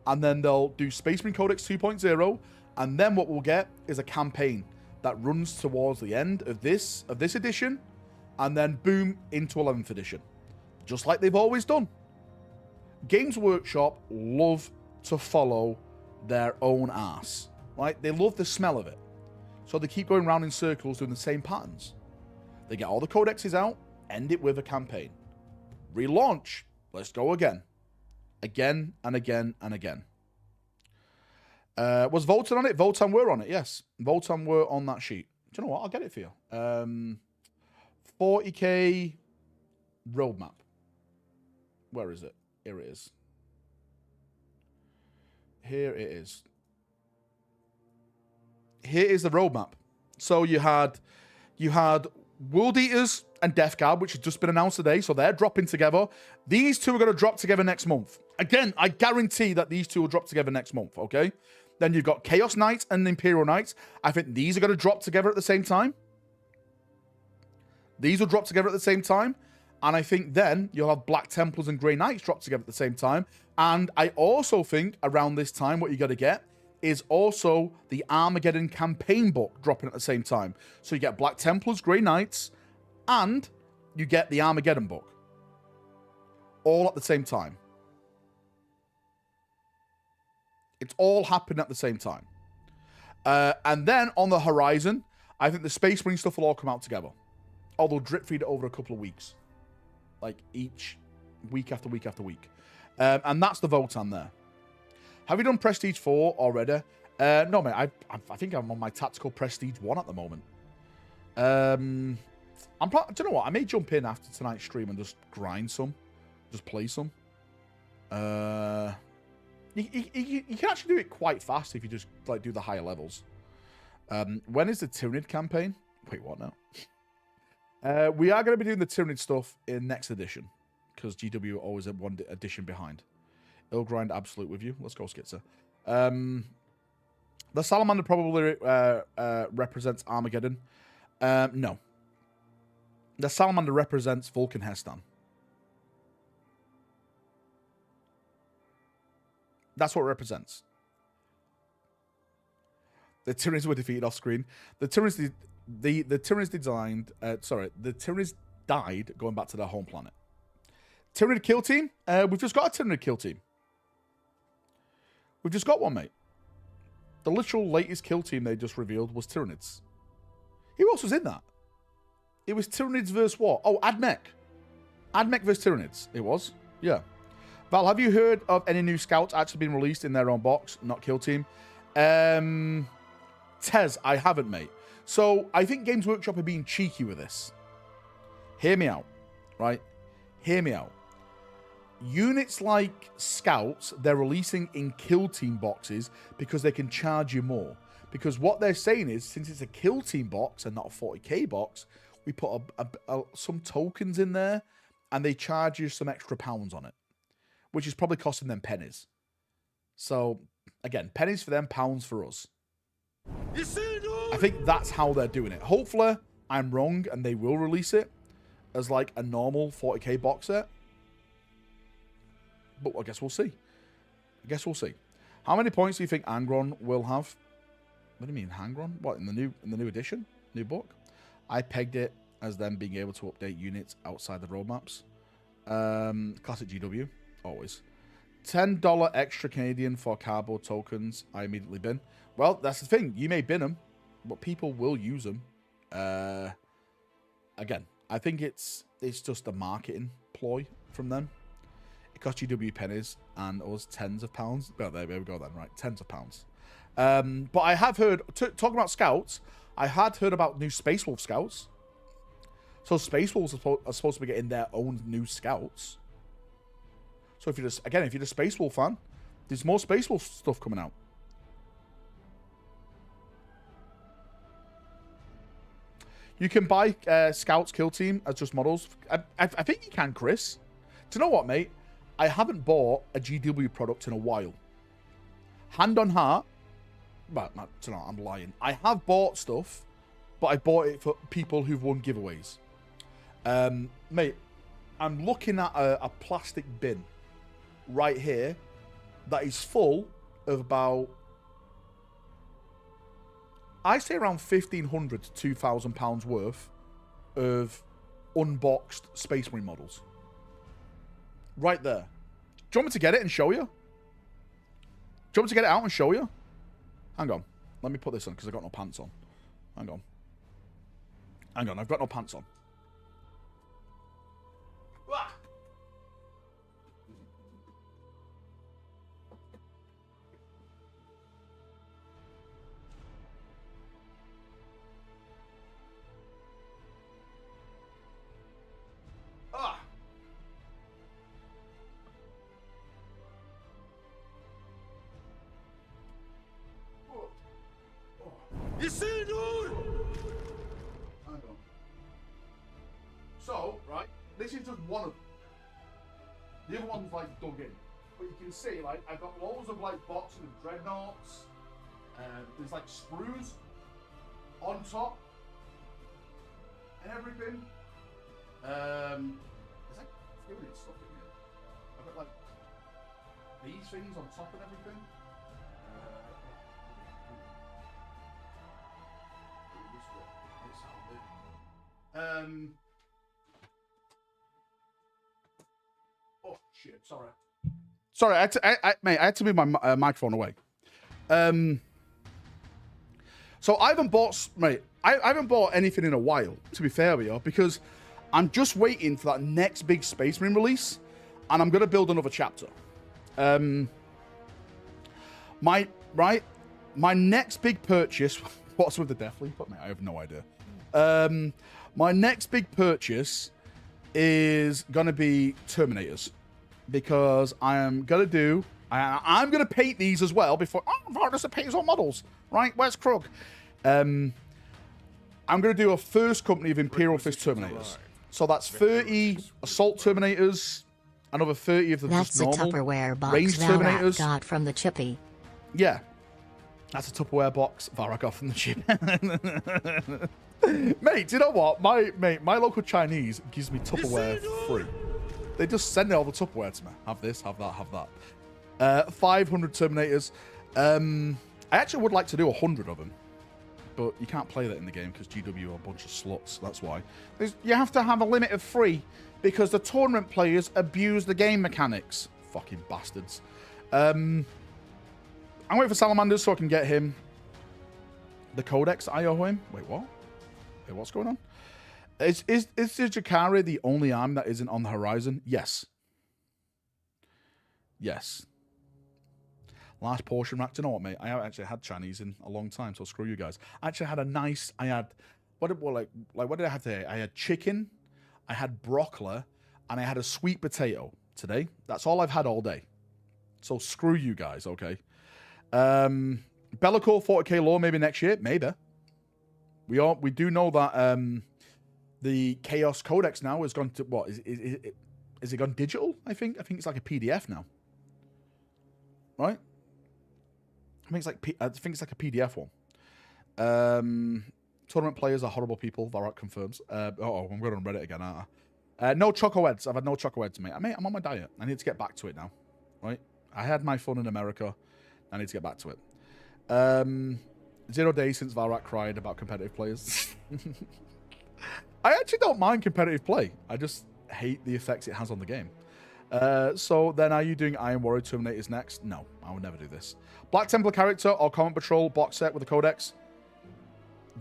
and then they'll do Space Marine Codex 2.0, and then what we'll get is a campaign that runs towards the end of this edition, and then boom, into 11th edition. Just like they've always done. Games Workshop love to follow their own ass, right? They love the smell of it. So they keep going around in circles doing the same patterns. They get all the codexes out, end it with a campaign. Relaunch, let's go again. Again and again and again. Was Voltan on it? Voltan were on it, yes. Voltan were on that sheet. Do you know what? I'll get it for you. 40k roadmap. Where is it? Here it is. Here it is. Here is the roadmap. So you had World Eaters and Death Guard, which has just been announced today. So they're dropping together. These two are going to drop together next month. Again, I guarantee that these two will drop together next month, okay? Then you've got Chaos Knights and Imperial Knights. I think these are going to drop together at the same time. These will drop together at the same time. And I think then you'll have Black Templars and Grey Knights drop together at the same time. And I also think around this time, what you're going to get is also the Armageddon campaign book dropping at the same time. So you get Black Templars, Grey Knights, and you get the Armageddon book. All at the same time. It's all happening at the same time. And then on the horizon, I think the Space Marine stuff will all come out together. Or they'll drip feed it over a couple of weeks. Like each week after week after week. And that's the Votan there. Have you done Prestige 4 already? No, mate. I think I'm on my Tactical Prestige 1 at the moment. Do you know what? I may jump in after tonight's stream and just grind some. Just play some. You can actually do it quite fast if you just like do the higher levels. When is the Tyranid campaign? Wait, what now? We are going to be doing the Tyranid stuff in next edition. Because GW are always at one edition behind. It'll grind absolute with you. Let's go, Skitzer. The Salamander probably represents Armageddon. No. The Salamander represents Vulcan Hestan. That's what it represents. The Tyranids were defeated off screen. The Tyranids, the Tyranids designed. The Tyranids died going back to their home planet. Tyranid kill team. We've just got a Tyranid kill team. We've just got one, mate. The literal latest kill team they just revealed was Tyranids. Who else was in that? It was Tyranids versus what? Oh, Admech. Admech versus Tyranids. It was. Yeah. Val, have you heard of any new scouts actually being released in their own box, not kill team? Tez, I haven't, mate. So I think Games Workshop are being cheeky with this. Hear me out, right? Hear me out. Units like scouts, they're releasing in kill team boxes because they can charge you more. Because what they're saying is, since it's a kill team box and not a 40k box, we put some tokens in there and they charge you some extra pounds on it, which is probably costing them pennies. So, again, pennies for them, pounds for us. I think that's how they're doing it. Hopefully, I'm wrong and they will release it as like a normal 40k box set. But I guess we'll see. How many points do you think Angron will have? What do you mean, Angron? What, in the new edition? New book? I pegged it as them being able to update units outside the roadmaps. Classic GW. Always. $10 extra Canadian for cardboard tokens. I immediately bin. Well, that's the thing. You may bin them, but people will use them. Again, I think it's just a marketing ploy from them. It costs GW pennies and us tens of pounds. Well, there we go then, right? Tens of pounds. But I have heard, talking about scouts, I had heard about new Space Wolf scouts. So Space Wolves are supposed to be getting their own new scouts. So if you're a Space Wolf fan, there's more Space Wolf stuff coming out. You can buy Scouts Kill Team as just models. I think you can, Chris. Do you know what, mate? I haven't bought a GW product in a while. Hand on heart. Well, I'm lying. I have bought stuff, but I bought it for people who've won giveaways. Mate, I'm looking at a plastic bin right here that is full of about, I say around £1,500 to £2,000 worth of unboxed Space Marine models. Right there. Do you want me to get it and show you? Do you want me to get it out and show you? Hang on. Let me put this on because I've got no pants on. Hang on. I've got no pants on. So, right, this is just one of them. The other one's like dug in. But you can see, like, I've got loads of like boxes of dreadnoughts. There's like sprues on top and everything. There's like fluid stuff in here. I've got like these things on top and everything. Sorry, mate, I had to move my microphone away. So I haven't bought, mate, I haven't bought anything in a while, to be fair with you, because I'm just waiting for that next big Space Marine release, and I'm going to build another chapter. My next big purchase, what's with the Death Leap? Mate, I have no idea. My next big purchase is going to be Terminators, because I'm going to paint these as well before, Varrak doesn't paint his own models, right? Where's Krug? I'm going to do a first company of Imperial Fist Terminators. So that's 30 Assault Terminators, another 30 of the That's just normal a Tupperware box range Valrak Terminators. got from the chippy. Yeah. That's a Tupperware box Varrak got from the chip. Mate, do you know what? My local Chinese gives me Tupperware free. They just send all the Tupperware to me. Have this, have that, have that. 500 Terminators. I actually would like to do 100 of them. But you can't play that in the game because GW are a bunch of sluts. That's why. You have to have a limit of 3 because the tournament players abuse the game mechanics. Fucking bastards. I'm waiting for Salamanders so I can get him the Codex I owe him. Wait, what? Wait, what's going on? Is the Jakari the only arm that isn't on the horizon? Yes. Yes. Last portion rack. Do you know what, mate? I haven't actually had Chinese in a long time, so screw you guys. I actually had a nice. I had what did I have today? I had chicken, I had broccoli, and I had a sweet potato today. That's all I've had all day. So screw you guys, okay? Bellicore 40k lore maybe next year, maybe. We do know that the Chaos Codex now has gone to what is it gone digital? I think it's like a PDF now, right? I think it's like a PDF one. Tournament players are horrible people. Valrak confirms. I'm going on Reddit again, aren't I? No Choco Heads. I've had no Choco Heads, mate. I'm on my diet. I need to get back to it now. Right? I had my fun in America. I need to get back to it. 0 days since Valrak cried about competitive players. I actually don't mind competitive play. I just hate the effects it has on the game. So then are you doing Iron Warrior Terminators next? No, I would never do this. Black Templar character or Comet Patrol box set with the Codex.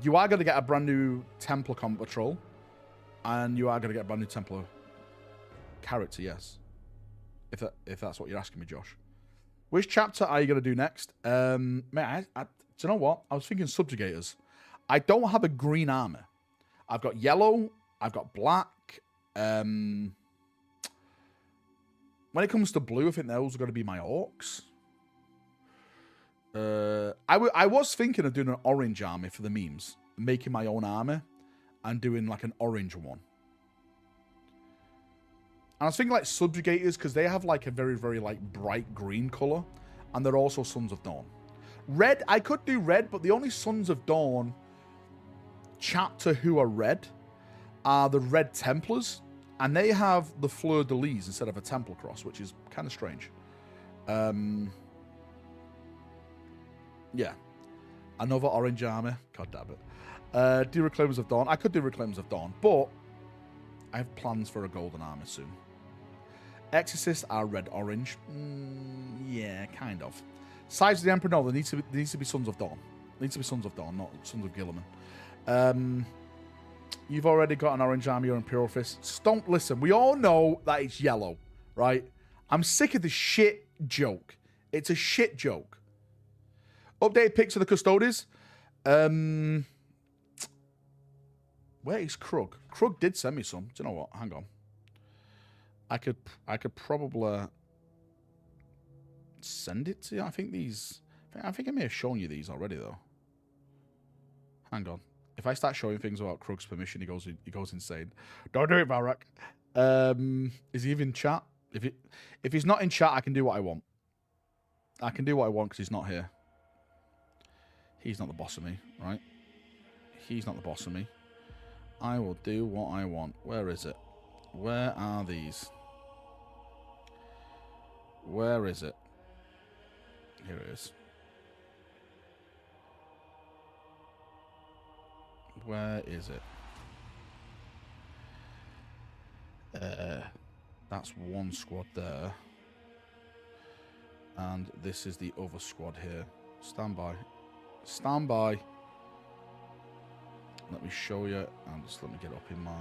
You are going to get a brand new Templar Comet Patrol. And you are going to get a brand new Templar character, yes. If that's what you're asking me, Josh. Which chapter are you going to do next? Mate, do you know what? I was thinking Subjugators. I don't have a green armor. I've got yellow. I've got black. When it comes to blue, I think those are going to be my orcs. I was thinking of doing an orange army for the memes. Making my own armor. And doing like an orange one. And I was thinking like Subjugators. Because they have like a very, very like bright green color. And they're also Sons of Dawn. Red, I could do red. But the only Sons of Dawn chapter who are red are the Red Templars. And they have the Fleur de Lis instead of a Temple Cross, which is kind of strange. Yeah. Another orange armor. God damn it. Do Reclaimers of Dawn. I could do Reclaimers of Dawn, but I have plans for a golden armor soon. Exorcists are red-orange. Yeah, kind of. Sides of the Emperor, no, there needs to be Sons of Dawn. Needs to be Sons of Dawn, not Sons of Gilliman. You've already got an orange army or Imperial Fist. Don't listen. We all know that it's yellow, right? I'm sick of this shit joke. It's a shit joke. Updated pics of the Custodes. Where is Krug? Krug did send me some. Do you know what? Hang on. I could probably send it to you. I think I may have shown you these already though. Hang on. If I start showing things without Krug's permission, he goes insane. Don't do it, Valrak. Is he even in chat? If he's not in chat, I can do what I want. I can do what I want because he's not here. He's not the boss of me, right? He's not the boss of me. I will do what I want. Where is it? Where are these? Where is it? Here it is. Where is it? That's one squad there. And this is the other squad here. Stand by. Stand by. Let me show you, and just let me get up in my...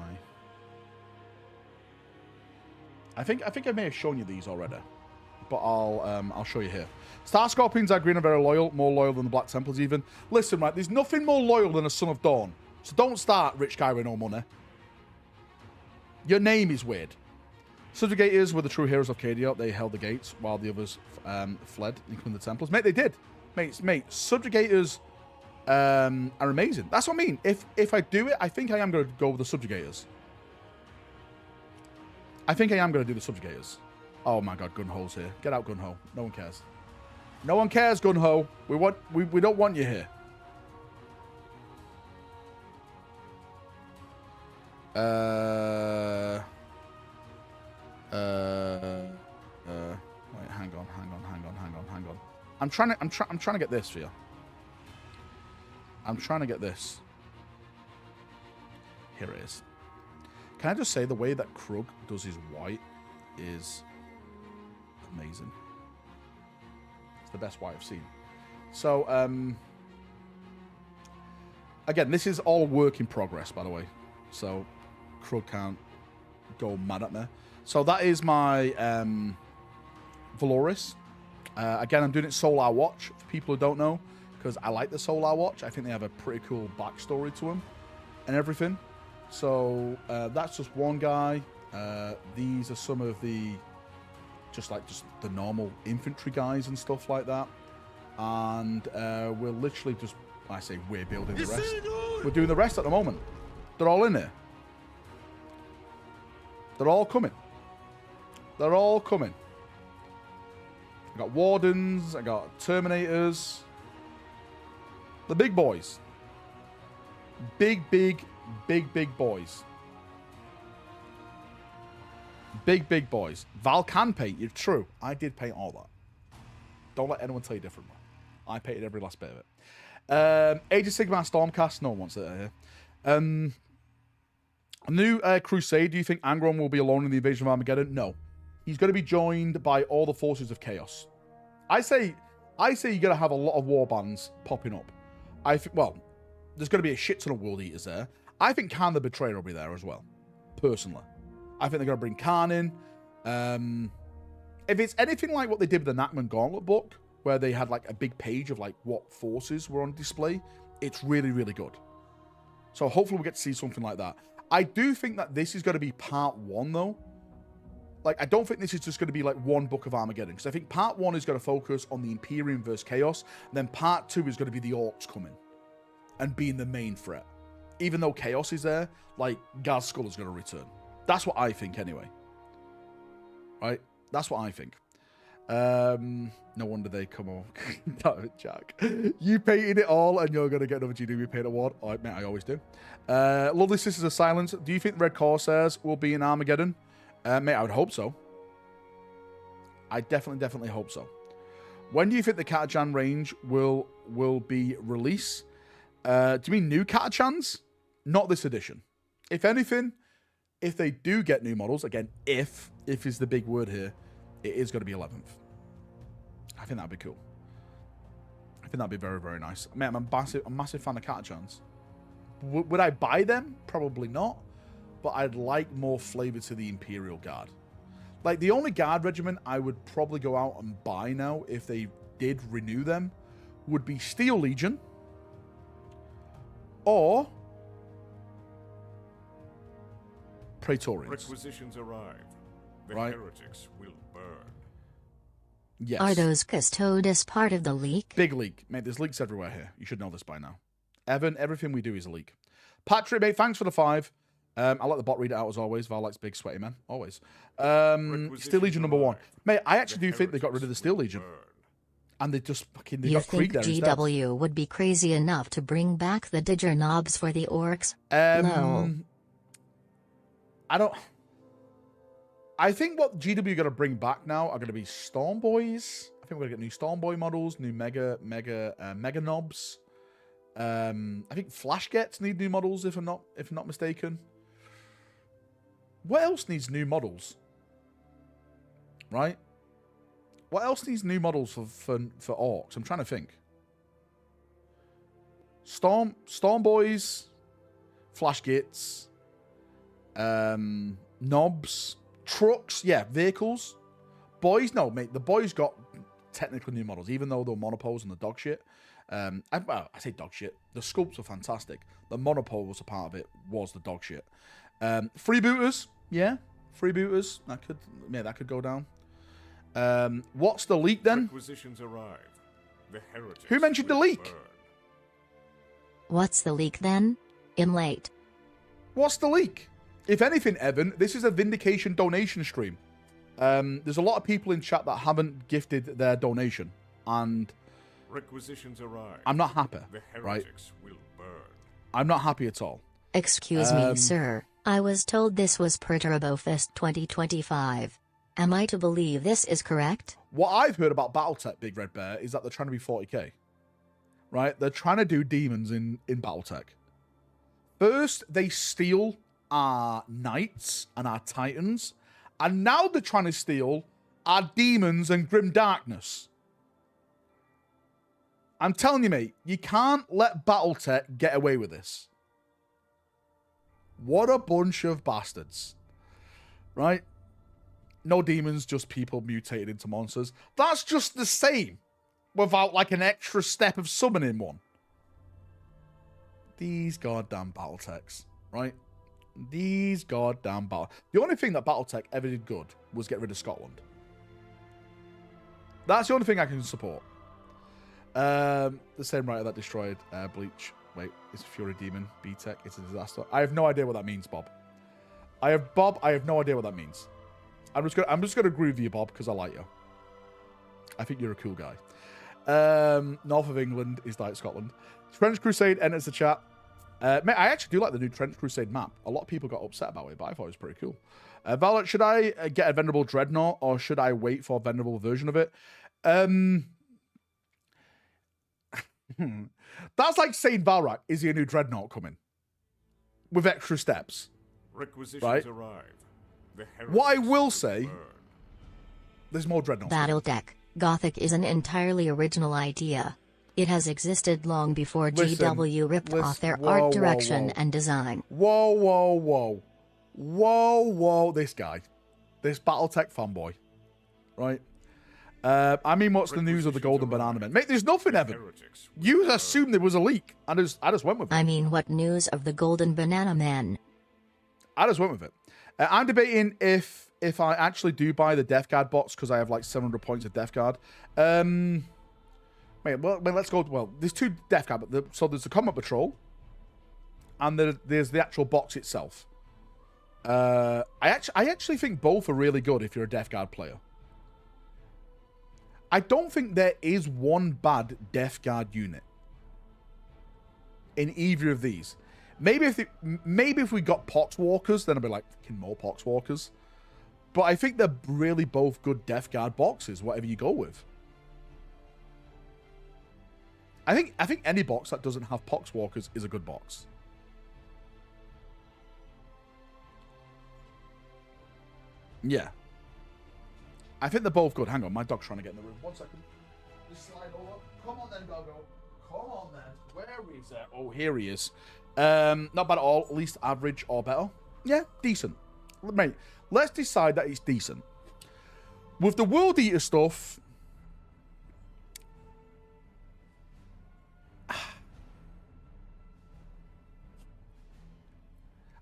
I think I may have shown you these already, but I'll show you here. Star Scorpions are green and very loyal, more loyal than the Black Templars even. Listen, right, there's nothing more loyal than a Son of Dawn, so don't start, rich guy with no money. Your name is weird. Subjugators were the true heroes of Cadia. They held the gates while the others fled, including the Templars. Mate, they did. Mate, Subjugators are amazing. That's what I mean. If I do it, I think I am going to go with the Subjugators. I think I am going to do the Subjugators. Oh my god, Gun-Ho's here. Get out, Gun-Ho. No one cares. No one cares, Gun-Ho. We don't want you here. Wait, hang on. I'm trying to get this for you. I'm trying to get this. Here it is. Can I just say the way that Krug does his white is amazing. It's the best white I've seen. So, again, this is all work in progress, by the way. So, Krug can't go mad at me. So that is my Valoris. Again, I'm doing it Solar Watch, for people who don't know, because I like the Solar Watch. I think they have a pretty cool backstory to them and everything. So that's just one guy. These are some of the just the normal infantry guys and stuff like that. And we're literally just, I say we're building the rest. We're doing the rest at the moment. They're all in here. They're all coming. They're all coming. I got Wardens. I got Terminators. The big boys. Big boys. Big boys. Val can paint. You're true. I did paint all that. Don't let anyone tell you differently. I painted every last bit of it. Age of Sigmar Stormcast. No one wants it here. A new Crusade. Do you think Angron will be alone in the invasion of Armageddon? No. He's going to be joined by all the forces of Chaos. I say you're going to have a lot of war bands popping up. Well, there's going to be a shit ton of World Eaters there. I think Khan the Betrayer will be there as well. Personally. I think they're going to bring Khan in. If it's anything like what they did with the Nachman Gauntlet book, where they had like a big page of like what forces were on display, it's really, really good. So hopefully we'll get to see something like that. I do think that this is going to be part one, though. Like, I don't think this is just going to be like one book of Armageddon, because I think part one is going to focus on the Imperium versus Chaos, and then part two is going to be the Orcs coming and being the main threat. Even though Chaos is there, like, Gaz Skull is going to return. That's what I think, anyway. Right? That's what I think. No wonder they come on. Damn it, Jack. You painted it all, and you're going to get another GW Paint Award. All right, mate, I always do. Lovely Sisters of Silence. Do you think the Red Corsairs will be in Armageddon? Mate, I would hope so. I definitely hope so. When do you think the Catachan range will be released? Do you mean new Catachans? Not this edition. If anything, if they do get new models, again, if is the big word here, it is going to be 11th. I think that'd be cool. I think that'd be very, very nice. Mate, I'm a massive fan of Catachans. Would I buy them? Probably not. But I'd like more flavor to the Imperial Guard. Like, the only Guard regiment I would probably go out and buy now, if they did renew them, would be Steel Legion. Or Praetorians. Requisitions arrive. The right. heretics will burn. Yes. Are those Custodes part of the leak? Big leak. Mate, there's leaks everywhere here. You should know this by now. Evan, everything we do is a leak. Patrick, mate, thanks for the 5. I'll let the bot read it out as always. Valrak's big sweaty man. Always. Steel Legion number 1. Mate, I actually do think they got rid of the Steel Legion. And they just fucking You got Krieg think there GW instead. would be crazy enough to bring back the Didger knobs for the Orcs? No. I think what GW are going to bring back now are going to be Storm Boys. I think we're going to get new Storm Boy models, new Mega Knobs. I think Flash Gets need new models, if I'm not mistaken. What else needs new models? Right? What else needs new models for orcs? I'm trying to think. Storm Boys, Flash Gits, Knobs, trucks, yeah, vehicles. Boys, no, mate, the boys got technical new models, even though they were monopoles and the dog shit. I say dog shit. The sculpts are fantastic. The monopole was a part of it, was the dog shit. Freebooters, yeah, freebooters. That could go down. What's the leak then? Requisitions arrive. The heretics Who mentioned the leak? burn. What's the leak then? I'm late. What's the leak? If anything, Evan, this is a vindication donation stream. There's a lot of people in chat that haven't gifted their donation, and Requisitions arrive. I'm not happy, The right? heretics will burn. I'm not happy at all. Excuse me, sir. I was told this was per TurboFest 2025. Am I to believe this is correct? What I've heard about Battletech, Big Red Bear, is that they're trying to be 40k. Right? They're trying to do demons in Battletech. First, they steal our knights and our titans, and now they're trying to steal our demons and grim darkness. I'm telling you, mate, you can't let Battletech get away with this. What a bunch of bastards. Right? No demons, just people mutated into monsters. That's just the same, without like an extra step of summoning one. These goddamn Battletechs, right? These goddamn The only thing that Battletech ever did good was get rid of Scotland. That's the only thing I can support. The same writer that destroyed Bleach. Wait, it's a Fury Demon. B-Tech. It's a disaster. I have no idea what that means, Bob. I have no idea what that means. I'm just gonna agree with you, Bob, because I like you. I think you're a cool guy. North of England is like Scotland. Trench Crusade enters the chat. Mate, I actually do like the new Trench Crusade map. A lot of people got upset about it, but I thought it was pretty cool. Valrak, should I get a Venerable Dreadnought, or should I wait for a Venerable version of it? That's like saying, Valrak, is he a new Dreadnought coming? With extra steps. Requisitions Right? arrive. The What I heretics will say, burn. there's more Dreadnoughts. Battletech, Gothic is an entirely original idea. It has existed long before Listen, GW ripped listen, off their whoa, art whoa, direction whoa. and design. Whoa, whoa, whoa. Whoa, whoa, this guy. This Battletech fanboy. Right? I mean, what's the news of the Golden Banana Man? Mate, there's nothing, Evan. Heretics will You burn. assumed there was a leak. I just went with it. I mean, what news of the Golden Banana Man? I just went with it. I'm debating if I actually do buy the Death Guard box, because I have like 700 points of Death Guard. Wait, well, let's go. Well, there's two Death Guard. So there's the Combat Patrol, and there's the actual box itself. I actually think both are really good if you're a Death Guard player. I don't think there is one bad Death Guard unit in either of these. Maybe if we got Poxwalkers, then I'd be like, fucking more Poxwalkers. But I think they're really both good Death Guard boxes, whatever you go with. I think any box that doesn't have Poxwalkers is a good box. Yeah. I think they're both good. Hang on, my dog's trying to get in the room. 1 second. Just slide over. Come on then, doggo. Come on then. Where is that? Oh, here he is. Not bad at all. At least average or better. Yeah, decent. Mate, let's decide that it's decent. With the World Eater stuff,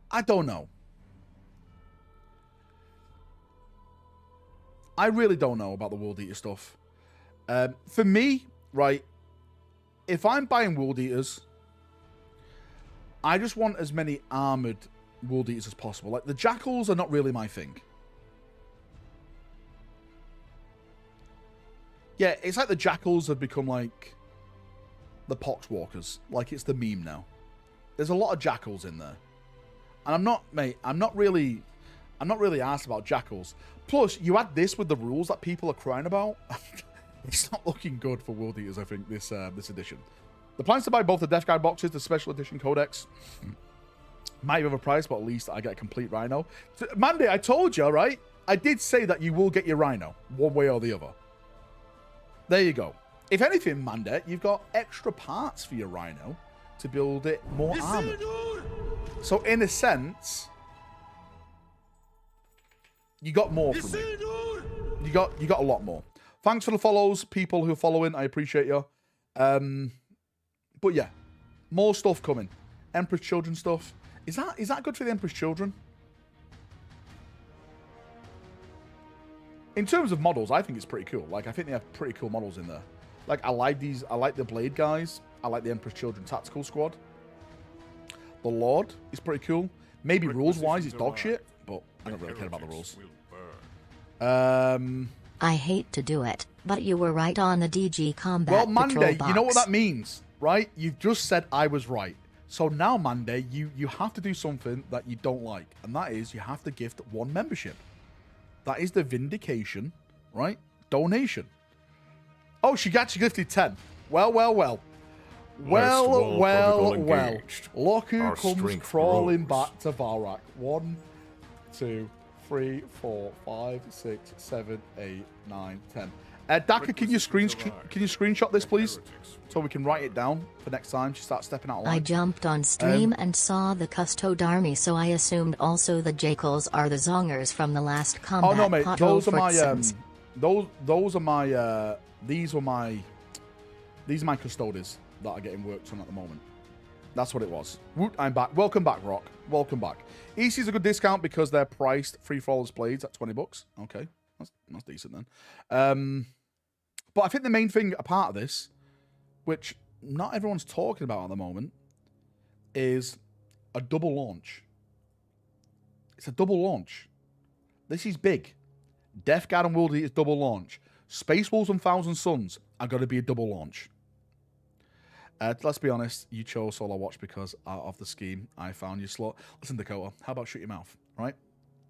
I don't know. I really don't know about the World Eater stuff. For me, right, if I'm buying World Eaters, I just want as many armored World Eaters as possible. Like, the Jackals are not really my thing. Yeah, it's like the Jackals have become like the Poxwalkers. Like, it's the meme now. There's a lot of Jackals in there. And I'm not really asked about Jackals. Plus, you add this with the rules that people are crying about. It's not looking good for World Eaters, I think, this edition. The plans to buy both the Death Guard boxes, the Special Edition Codex, might have a price, but at least I get a complete Rhino. So, Mandy, I told you, right? I did say that you will get your Rhino, one way or the other. There you go. If anything, Manda, you've got extra parts for your Rhino to build it more armored. So in a sense, you got more from me. You got a lot more. Thanks for the follows, people who are following. I appreciate you. But yeah, more stuff coming. Emperor's Children stuff. Is that good for the Emperor's Children? In terms of models, I think it's pretty cool. Like, I think they have pretty cool models in there. Like, I like these. I like the Blade guys. I like the Emperor's Children Tactical Squad. The Lord is pretty cool. Maybe rules-wise, it's dog shit, but I don't really care about the rules. I hate to do it, but you were right on the DG combat well, patrol Monday, box. you know what that means, right? You've just said I was right. So now, Monday, you have to do something that you don't like, and that is you have to gift one membership. That is the vindication, right? Donation. Oh, she actually gifted 10. Well. Look who comes crawling back to Valrak. 1, 2, 3, 4, 5, 6, 7, 8, 9, 10. Daka, can you screenshot this, please? So we can write it down for next time. She starts stepping out of line. I jumped on stream and saw the Custode army, so I assumed also the Jackals are the Zongers from the last combat. Oh no, mate. Those are my those are my these are my custodies that are getting worked on at the moment. That's what it was. Woot, I'm back. Welcome back, Rock. Welcome back. EC's a good discount because they're priced free for all blades at $20. Okay, that's decent then. But I think the main thing apart of this, which not everyone's talking about at the moment, is a double launch. It's a double launch. This is big. Death Guard and World is double launch. Space Wolves and Thousand Suns are going to be a double launch. Let's be honest, you chose Solo Watch because out of the scheme, I found you slot. Listen, Dakota, how about shut your mouth, right?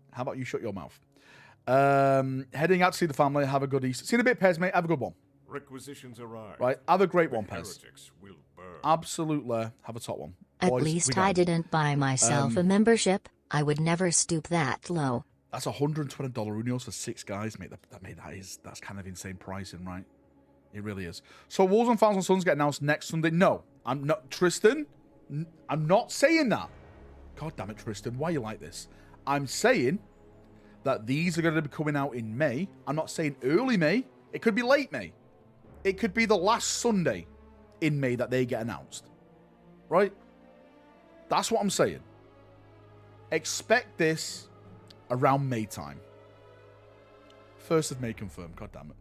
How about you shut your mouth? Heading out to see the family, have a good Easter. See you in a bit, Pez, mate. Have a good one. Requisitions arrive. Right, have a great one, Pez. Will burn. Absolutely, have a top one. At Boys, least I didn't buy myself a membership. I would never stoop that low. That's $120 Unios for 6 guys, mate. That's kind of insane pricing, right? It really is. So Wolves and Thousand Suns get announced next Sunday. No, I'm not. Tristan, I'm not saying that. God damn it, Tristan. Why are you like this? I'm saying that these are going to be coming out in May. I'm not saying early May. It could be late May. It could be the last Sunday in May that they get announced. Right? That's what I'm saying. Expect this around May time. 1st of May confirmed. God damn it.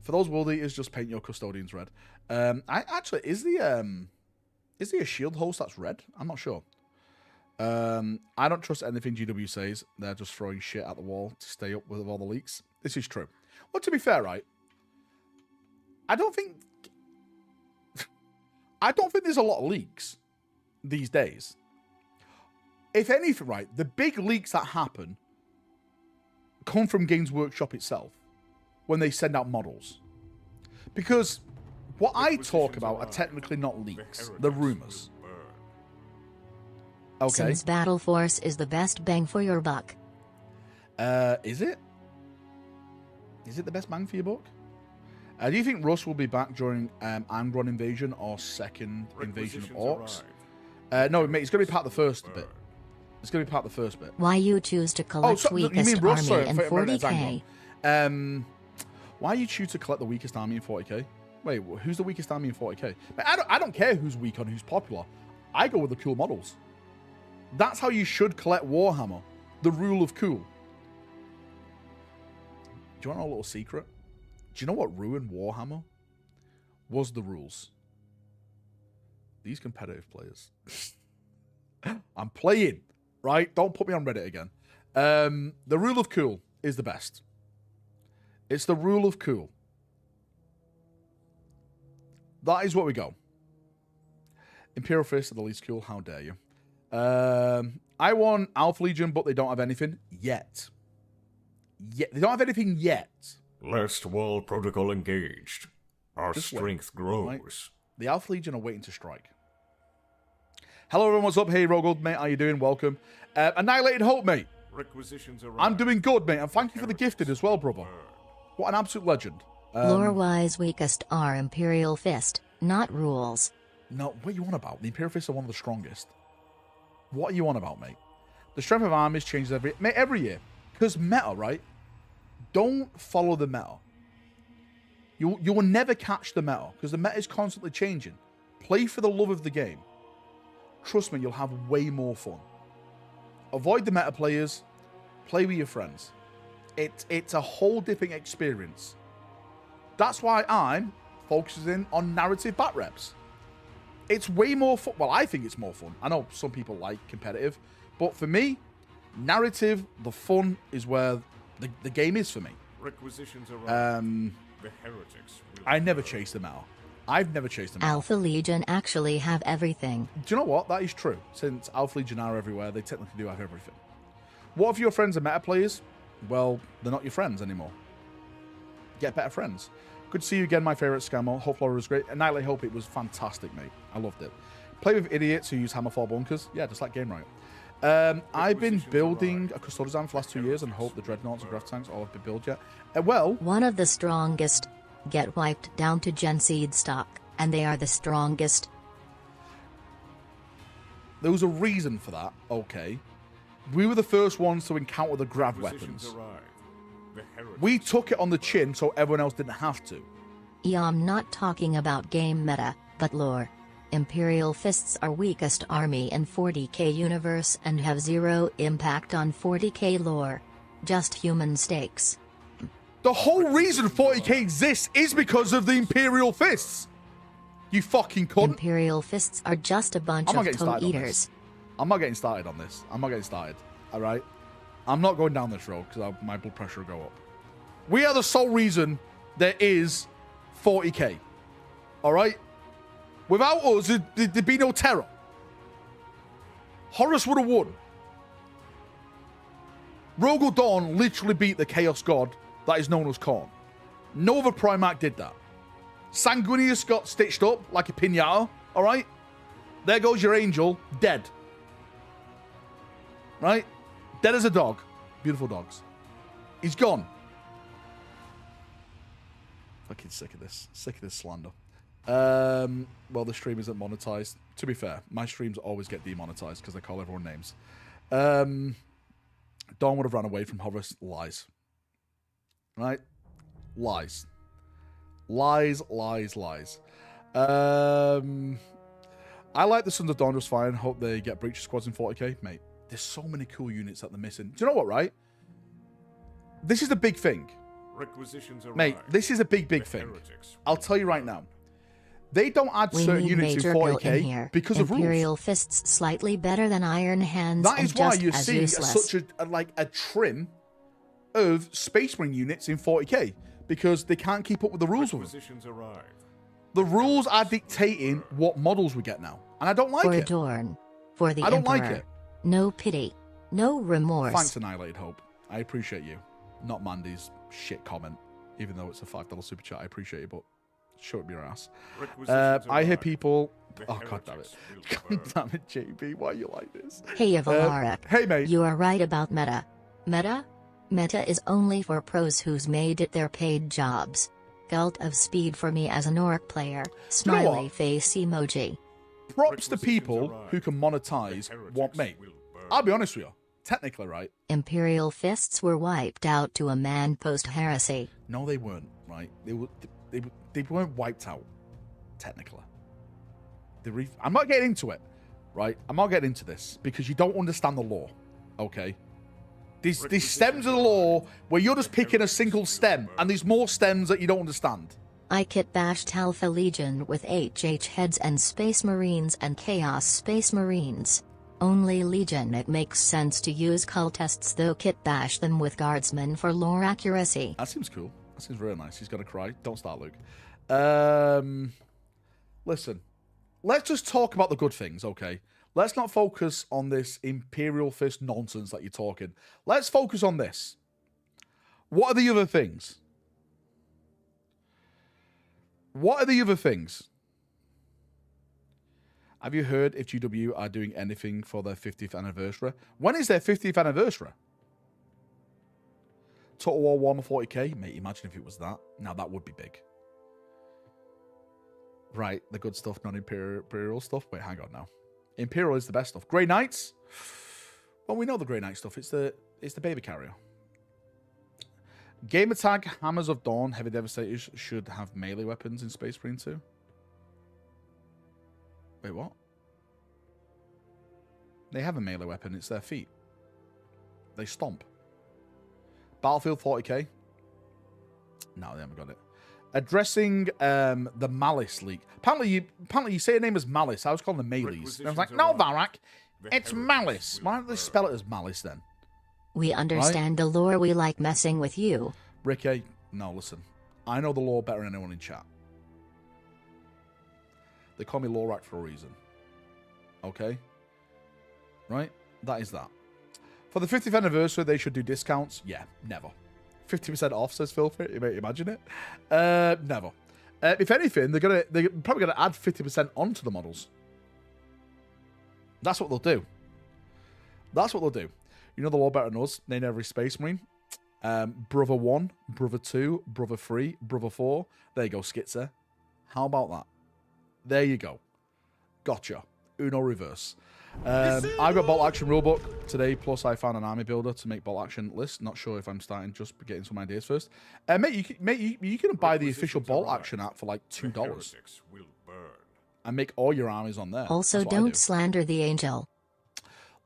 For those World Eaters, just paint your custodians red. Is there a shield host that's red? I'm not sure. I don't trust anything GW says. They're just throwing shit at the wall to stay up with all the leaks. This is true. Well, to be fair, right? I don't think there's a lot of leaks these days. If anything, right, the big leaks that happen come from Games Workshop itself when they send out models. Because what I talk about are technically not leaks, they're rumors. Okay. Sims Battle Force is the best bang for your buck. Is it? Is it the best bang for your buck? Do you think Russ will be back during Angron invasion or second invasion of Orcs? No, mate, it's going to be part of the first bit. It's going to be part of the first bit. Why you choose to collect weakest army in 40k? Why you choose to collect the weakest army in 40k? Wait, who's the weakest army in 40k? Mate, I don't care who's weak and who's popular. I go with the cool models. That's how you should collect Warhammer. The rule of cool. Do you want to know a little secret? Do you know what ruined Warhammer? Was the rules. These competitive players. I'm playing, right? Don't put me on Reddit again. The rule of cool is the best. It's the rule of cool. That is what we go. Imperial Fist are the least cool. How dare you? I want Alpha Legion, but they don't have anything yet. They don't have anything yet. Last wall protocol engaged. Our strength grows. Right? The Alpha Legion are waiting to strike. Hello, everyone. What's up? Hey, Rogald, mate. How you doing? Welcome. Annihilated Hope, mate. Requisitions arrive. I'm doing good, mate. And thank you for the gifted as well, brother. What an absolute legend. Lore-wise, weakest are Imperial Fist, not rules. No, what are you on about? The Imperial Fists are one of the strongest. What are you on about, mate? The strength of armies changes every year. Because meta, right? Don't follow the meta. You will never catch the meta, because the meta is constantly changing. Play for the love of the game. Trust me, you'll have way more fun. Avoid the meta players. Play with your friends. It's a whole different experience. That's why I'm focusing on narrative bat reps. It's way more fun. Well, I think it's more fun. I know some people like competitive, but for me, narrative, the fun is where the game is for me. Requisitions arrive. The heretics. I never chase them out. I've never chased them out. Alpha Legion actually have everything. Do you know what? That is true. Since Alpha Legion are everywhere, they technically do have everything. What if your friends are meta players? Well, they're not your friends anymore. Get better friends. Good to see you again, my favorite scammer. Hope Flora was great. Annihilate Hope, it was fantastic, mate. I loved it. Play with idiots who use Hammerfall bunkers. Yeah, just like Game Riot. I've been building a custodian design for the last 2 years and hope the dreadnoughts and graph tanks all have been built yet. Well, One of the strongest. Get wiped down to Gen Seed stock, and they are the strongest. there was a reason for that. Okay. We were the first ones to encounter the grav weapons. We took it on the chin so everyone else didn't have to. Yeah, I'm not talking about game meta, but lore. Imperial Fists are weakest army in 40k universe and have zero impact on 40k lore. Just human stakes. The whole reason 40k exists is because of the Imperial Fists. You fucking cunt. Imperial Fists are just a bunch of toe eaters. I'm not getting started on this. I'm not getting started. Alright? I'm not going down this road because my blood pressure will go up. We are the sole reason there is 40k. Alright? Without us, there'd be no terror. Horus would have won. Rogel Dawn literally beat the Chaos God that is known as Khorne. No other Primarch did that. Sanguinius got stitched up like a pinata. Alright? There goes your angel, dead. Right? Dead as a dog. Beautiful dogs. He's gone. Fucking sick of this. Sick of this slander. Well, the stream isn't monetized. To be fair, my streams always get demonetized because I call everyone names. Dawn would have run away from Horus. Lies. Right? Lies. Lies, lies, lies. I like the Sons of Dawn just fine. Hope they get breach squads in 40k. Mate, there's so many cool units that they're missing. Do you know what, right? This is the big thing. Mate, this is a big thing. I'll tell you right now. They don't add certain units in 40k because of rules. Imperial Fists slightly better than Iron Hands. That is why you see such a trim of Space Marine units in 40k because they can't keep up with the rules. The rules are dictating what models we get now, and I don't like it. For Dorn, for the I don't Emperor. like it. No pity, no remorse. Thanks, Annihilated Hope. I appreciate you. Not Mandy's shit comment, even though it's a $5 super chat. I appreciate you, but show up your ass. I hear people. Oh, god damn it. God damn it, JB. Why are you like this? Hey, Valrak. Hey, mate. You are right about meta. Meta? Meta is only for pros who's made it their paid jobs. Cult of speed for me as an orc player. Smiley face emoji. Props to people who can monetize what, mate. I'll be honest with you. Technically, right? Imperial Fists were wiped out to a man post-heresy. No, they weren't, right? They weren't wiped out, technically. I'm not getting into it, right? I'm not getting into this because you don't understand the law, okay? These stems of the law where you're just picking a single stem and there's more stems that you don't understand. I kit bashed Alpha Legion with HH heads and Space Marines and Chaos Space Marines. Only Legion it makes sense to use cultists though kit bash them with guardsmen for lore accuracy. That seems cool. That seems very nice. He's got to cry. Don't start, Luke. Listen, let's just talk about the good things, okay? Let's not focus on this Imperial Fist nonsense that you're talking. Let's focus on this. What are the other things? What are the other things? Have you heard if GW are doing anything for their 50th anniversary? When is their 50th anniversary? Total War Warhammer 40k? Mate, imagine if it was that. Now that would be big. Right, the good stuff, not Imperial stuff. Wait, hang on now. Imperial is the best stuff. Grey Knights? Well, we know the Grey Knight stuff. It's the baby carrier. Gamer tag, Hammers of Dawn, Heavy Devastators should have melee weapons in Space Marine 2. Wait, what? They have a melee weapon. It's their feet. They stomp. Battlefield 40k? No, they haven't got it. Addressing the Malice leak. Apparently you say your name as Malice. I was calling them Melees. And I was like, no, Valrak. It's Malice. Why don't they spell it as Malice then? We understand the lore. We like messing with you. Ricky, no, listen. I know the lore better than anyone in chat. They call me Lorak for a reason. Okay? Right? That is that. For the 50th anniversary, they should do discounts. Yeah, never. 50% off, says Phil. You may imagine it. Never. If anything, they're probably gonna add 50% onto the models. That's what they'll do. That's what they'll do. You know the lore better than us. Name every Space Marine. Brother 1, Brother 2, Brother 3, Brother 4. There you go, Skitzer. How about that? There you go. Gotcha. Uno reverse. I got Bolt Action Rulebook today, plus I found an army builder to make Bolt Action list. Not sure if I'm starting, just getting some ideas first. Mate, you can buy the official Bolt Action app for like $2. And make all your armies on there. Also, don't slander the Angel.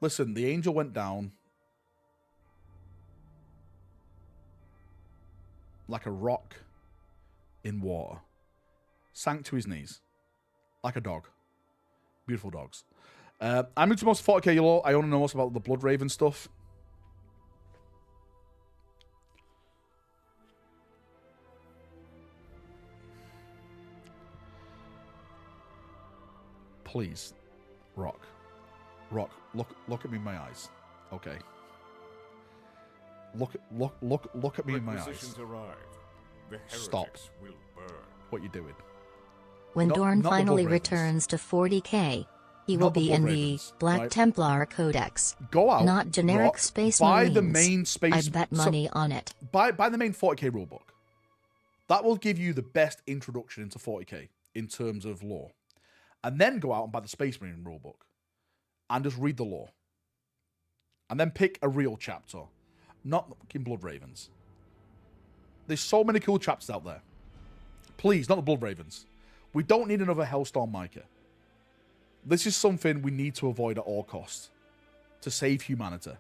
Listen, the Angel went down like a rock in water. Sank to his knees. Like a dog. Beautiful dogs. I'm into most 40k lore. I only know most about the Blood Raven stuff. Please, Rock, look at me in my eyes. Okay. Look at me in my eyes. Stop. What you doing? When Dorn finally returns to 40k, he will be in the Black Templar Codex. Go out. Not generic Space Marines. Buy the main Space. I bet money on it. Buy the main 40k rulebook. That will give you the best introduction into 40k in terms of lore. And then go out and buy the Space Marine rulebook. And just read the lore. And then pick a real chapter. Not fucking Blood Ravens. There's so many cool chapters out there. Please, not the Blood Ravens. We don't need another Hellstorm Micah. This is something we need to avoid at all costs. To save humanity.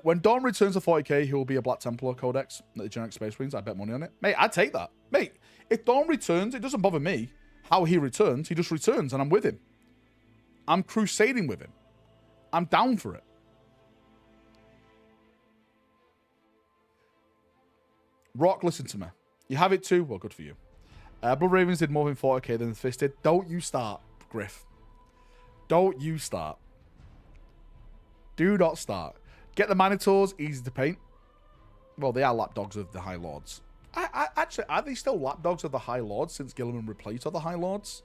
When Dawn returns to 40k, he will be a Black Templar Codex. The generic Space Marines. I bet money on it. Mate, I'd take that. Mate, if Dawn returns, it doesn't bother me how he returns. He just returns and I'm with him. I'm crusading with him. I'm down for it. Rock, listen to me. You have it too? Well, good for you. Blood Ravens did more in 40k than the Fist did. Don't you start, Griff. Don't you start. Do not start. Get the Manitors, easy to paint. Well, they are lapdogs of the High Lords. Actually, are they still lapdogs of the High Lords since Gilliman replaced other High Lords?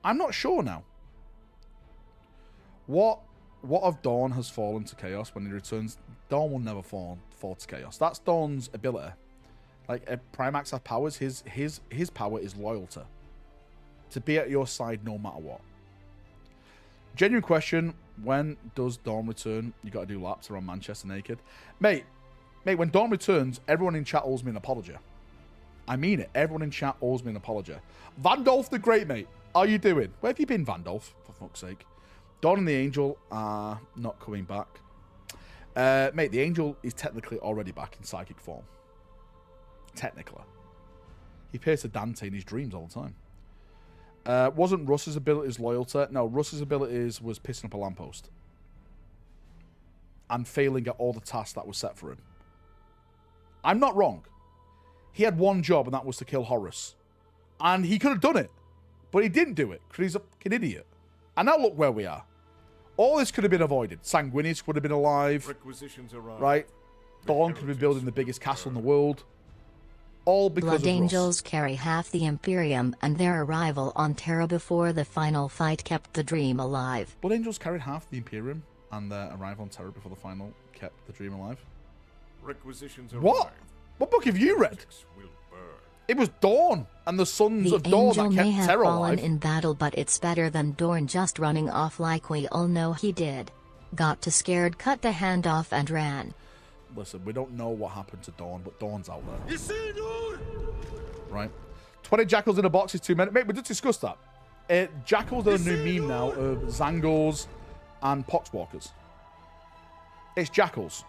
I'm not sure now. What of Dawn has fallen to chaos when he returns? Dawn will never fall to chaos. That's Dawn's ability. Like, Primax have powers. His power is loyalty. To be at your side no matter what. Genuine question. When does Dawn return? You got to do laps around Manchester naked. Mate, when Dawn returns, everyone in chat owes me an apology. I mean it. Everyone in chat owes me an apology. Vandolph the Great, mate. How you doing? Where have you been, Vandolph? For fuck's sake. Dawn and the Angel are not coming back. Mate, the Angel is technically already back in psychic form. Technically. He appears to Dante in his dreams all the time. Wasn't Russ's abilities loyalty? No, Russ's abilities was pissing up a lamppost. And failing at all the tasks that were set for him. I'm not wrong. He had one job, and that was to kill Horus. And he could have done it. But he didn't do it, because he's a fucking idiot. And now look where we are. All this could have been avoided. Sanguinius would have been alive. Requisitions arrived. Right? Dawn could have been building the biggest castle in the world. All because Blood of Angels Russ. carry half the Imperium, and their arrival on Terra before the final fight kept the dream alive. Blood Angels carried half the Imperium, and their arrival on Terra before the final kept the dream alive. Requisitions What? arrive. What book have you read? Heretics will burn. It was Dawn and the Sons The of Dawn angel that may kept have Terror fallen alive. in battle, but it's better than Dorn just running off like we all know he did. Got too scared, cut the hand off and ran. Listen, we don't know what happened to Dawn, but Dawn's out there. You see, dude? Right. 20 jackals in a box is too many. Mate, we just discussed that. Jackals are a new meme now of Zangors and Poxwalkers. It's jackals.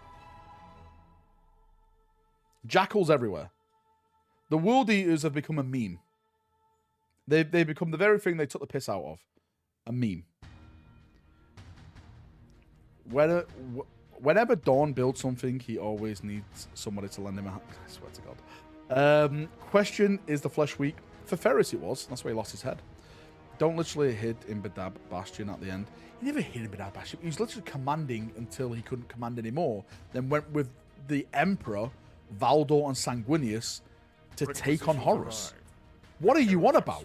Jackals everywhere. The World Eaters have become a meme. They've become the very thing they took the piss out of. A meme. Whenever Dawn builds something, he always needs somebody to lend him a hand. I swear to God. Question, is the flesh weak? For Ferris it was. That's why he lost his head. Don't literally hit in Badab Bastion at the end. He never hit in Badab Bastion. He was literally commanding until he couldn't command anymore. Then went with the Emperor, Valdor, and Sanguinius to take on Horus. What are you on about?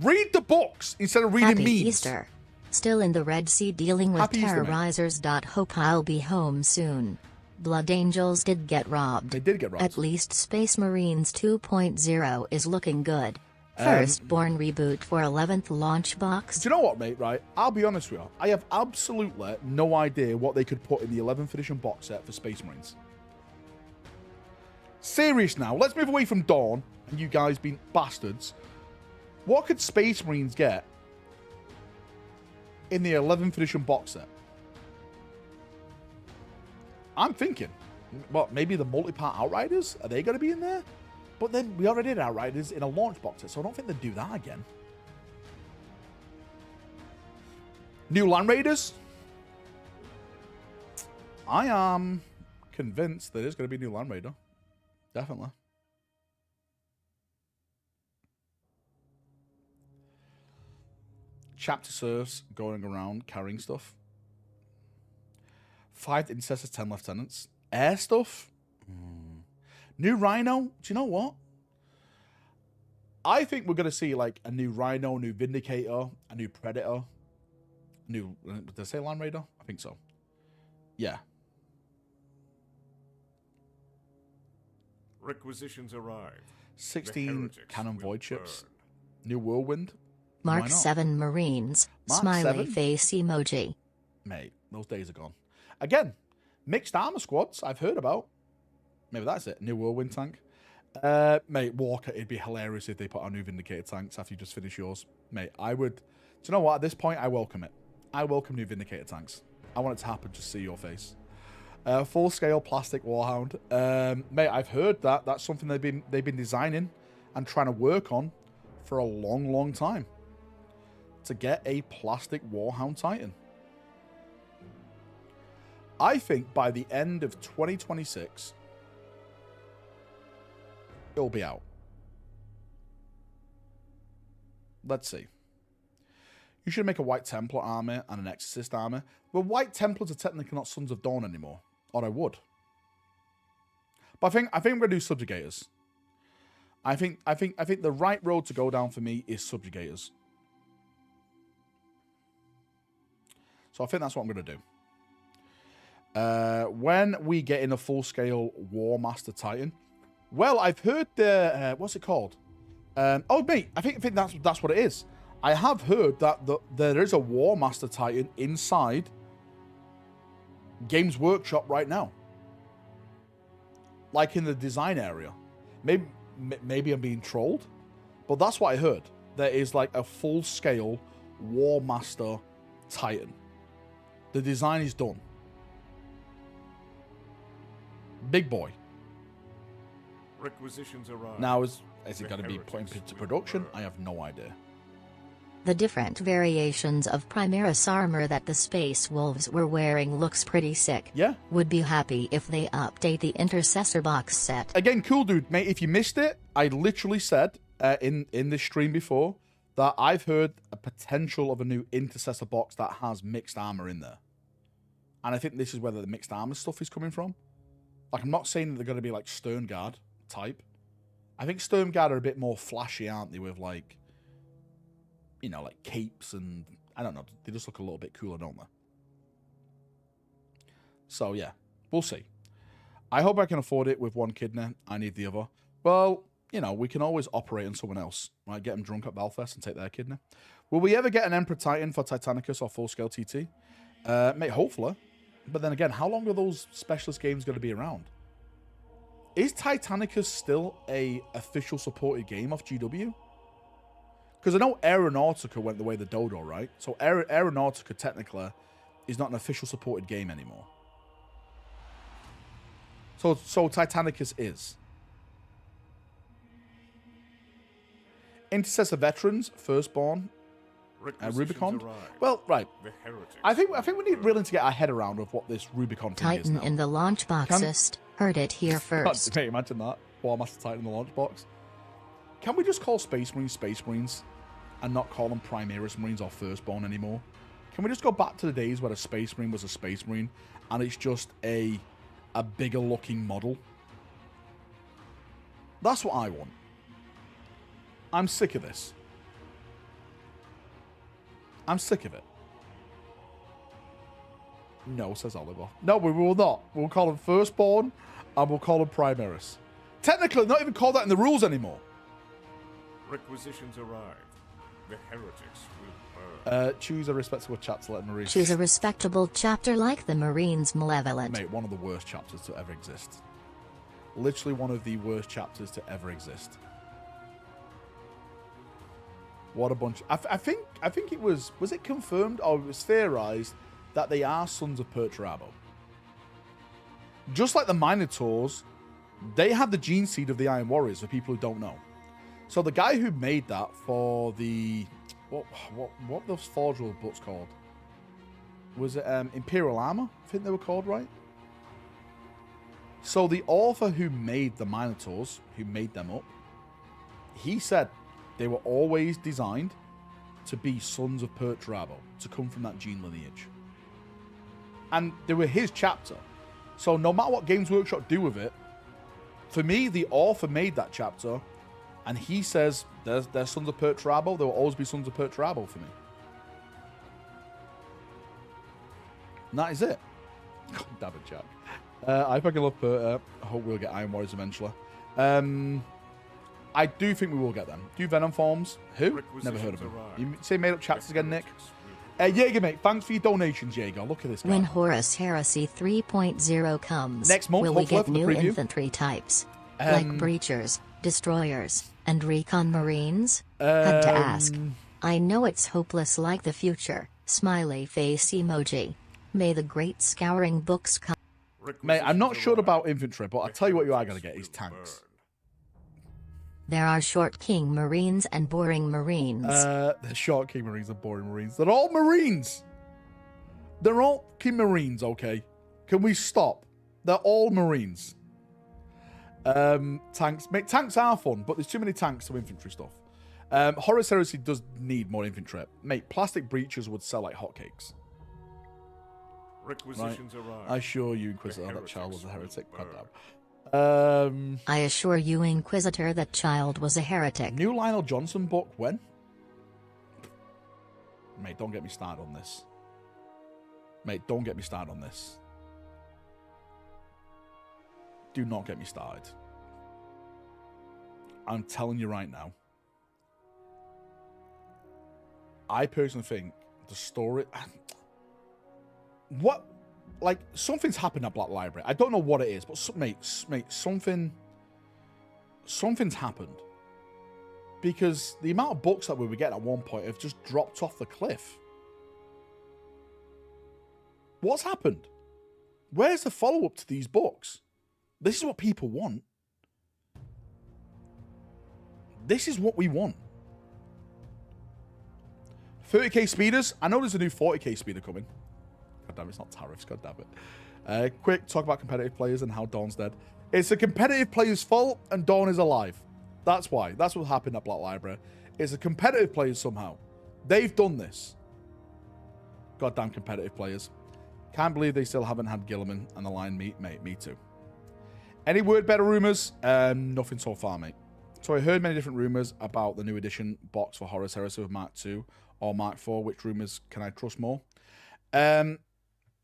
Read the books instead of reading Happy memes. Easter. Still in the Red Sea dealing with Happy Easter, mate. terrorizers. Hope I'll be home soon. Blood Angels did get robbed. They did get robbed. At least Space Marines 2.0 is looking good. Firstborn reboot for 11th launch box. Do you know what, mate, right? I'll be honest with you. I have absolutely no idea what they could put in the 11th edition box set for Space Marines. Serious now. Let's move away from Dawn and you guys being bastards. What could Space Marines get in the 11th edition box set? I'm thinking, well, maybe the multi-part Outriders? Are they going to be in there? But then we already did Outriders in a launch box set, so I don't think they'd do that again. New Land Raiders? I am convinced there is going to be a new Land Raider. Definitely. Chapter serfs going around carrying stuff. 5 intercessors, 10 lieutenants. Air stuff? New Rhino? Do you know what? I think we're going to see like a new Rhino, new Vindicator, a new Predator. New, did I say Land Raider? I think so. Yeah. Requisitions arrive. 16 cannon void ships. New Whirlwind. Mark Why not? 7 Marines. Mark Smiley 7? face emoji. Mate, those days are gone. Again, mixed armor squads I've heard about. Maybe that's it. New Whirlwind tank. Mate, Walker, it'd be hilarious if they put out new Vindicator tanks after you just finish yours. Mate, I would... Do you know what? At this point, I welcome it. I welcome new Vindicator tanks. I want it to happen, just see your face. Full-scale plastic Warhound. Mate, I've heard that. That's something they've been designing and trying to work on for a long, long time. To get a plastic Warhound Titan. I think by the end of 2026, it'll be out. Let's see. You should make a White Templar army and an Exorcist army. Well, White Templars are technically not Sons of Dawn anymore. Or I would. But I think we're gonna do Subjugators. I think the right road to go down for me is Subjugators. So I think that's what I'm gonna do. When we get in a full-scale War Master Titan, well, I've heard the what's it called? Oh, mate, I think that's what it is. I have heard that there is a War Master Titan inside Games Workshop right now, like in the design area. Maybe I'm being trolled, but that's what I heard. There is like a full-scale War Master Titan. The design is done. Big boy. Requisitions arrive. Now, is it going to be put into production? I have no idea. The different variations of Primaris armor that the Space Wolves were wearing looks pretty sick. Yeah. Would be happy if they update the Intercessor box set. Again, cool dude, mate. If you missed it, I literally said in this stream before that I've heard a potential of a new Intercessor box that has mixed armor in there. And I think this is where the mixed armor stuff is coming from. Like, I'm not saying that they're going to be like Sternguard type. I think Sternguard are a bit more flashy, aren't they? With like, you know, like capes and I don't know. They just look a little bit cooler, don't they? So yeah, we'll see. I hope I can afford it with one kidney. I need the other. Well, you know, we can always operate on someone else. Right? Get them drunk at Balfest and take their kidney. Will we ever get an Emperor Titan for Titanicus or full-scale TT? Mate, hopefully. But then again, how long are those specialist games going to be around? Is Titanicus still a official supported game off GW? Because I know Aeronautica went the way of the Dodo, right? So Aeronautica technically is not an official supported game anymore. So Titanicus is. Intercessor Veterans, Firstborn, Rubicon. Well, right. I think we need really to get our head around of what this Rubicon thing is Titan now. in the launch boxist. Heard it here first. Mate, imagine that. Warmaster Titan in the launch box. Can we just call Space Marines and not call them Primaris Marines or Firstborn anymore? Can we just go back to the days where a Space Marine was a Space Marine and it's just a bigger looking model? That's what I want. I'm sick of this. I'm sick of it. No, says Oliver. No, we will not. We'll call him Firstborn and we'll call him Primaris. Technically, not even called that in the rules anymore. Requisitions arrived. The heretics will burn. Choose a respectable chapter like Marines. Choose a respectable chapter like the Marines Malevolent. Mate, one of the worst chapters to ever exist. Literally one of the worst chapters to ever exist. What a bunch. I think it was it confirmed or it was theorized that they are sons of Perturabo. Just like the Minotaurs, they had the gene seed of the Iron Warriors, for people who don't know. So the guy who made that for the... What those Forge World books called? Was it Imperial Armor? I think they were called, right? So the author who made the Minotaurs, who made them up, he said they were always designed to be sons of Perturabo, to come from that gene lineage. And they were his chapter. So no matter what Games Workshop do with it, for me, the author made that chapter, and he says they're sons of Perturabo. There will always be sons of Perturabo for me. And that is it. God damn it, Jack. I fucking love Pertur. I hope we'll get Iron Warriors eventually. I do think we will get them. Do Venom forms? Who? Never heard of them. You say made up chapters again, Nick? Jaeger, mate, thanks for your donations, Jaeger. Look at this guy. When Horus Heresy 3.0 comes, next month, will we get for the new preview. infantry types? Like Breachers, Destroyers, and Recon Marines? Had to ask. I know it's hopeless like the future. Smiley face emoji. May the great scouring books come. Mate, I'm not sure about infantry, but I'll tell you what you are going to get is tanks. There are short King Marines and boring Marines. The short King Marines and boring Marines. They're all Marines. They're all King Marines, okay? Can we stop? They're all Marines. Tanks. Mate, tanks are fun, but there's too many tanks to infantry stuff. Horus Heresy does need more infantry. Mate, plastic breaches would sell like hotcakes. Requisitions arrived. I assure you, Inquisitor, that child was a heretic. Goddamn. I assure you, Inquisitor, that child was a heretic. New Lionel Johnson book, when? Mate, don't get me started on this. Mate, don't get me started on this. Do not get me started. I'm telling you right now. I personally think the story... What... Like, something's happened at Black Library. I don't know what it is, but mate, something's happened. Because the amount of books that we were getting at one point have just dropped off the cliff. What's happened? Where's the follow-up to these books? This is what people want. This is what we want. 30k speeders. I know there's a new 40k speeder coming. God damn, it's not tariffs. God damn it. Quick, talk about competitive players and how Dawn's dead. It's a competitive player's fault and Dawn is alive. That's why. That's what happened at Black Library. It's a competitive player somehow. They've done this. Goddamn competitive players. Can't believe they still haven't had Gilliman and the line meet. Mate, me too. Any word better rumors? Nothing so far, mate. So I heard many different rumors about the new edition box for Horus Heresy with Mark II or Mark IV. Which rumors can I trust more?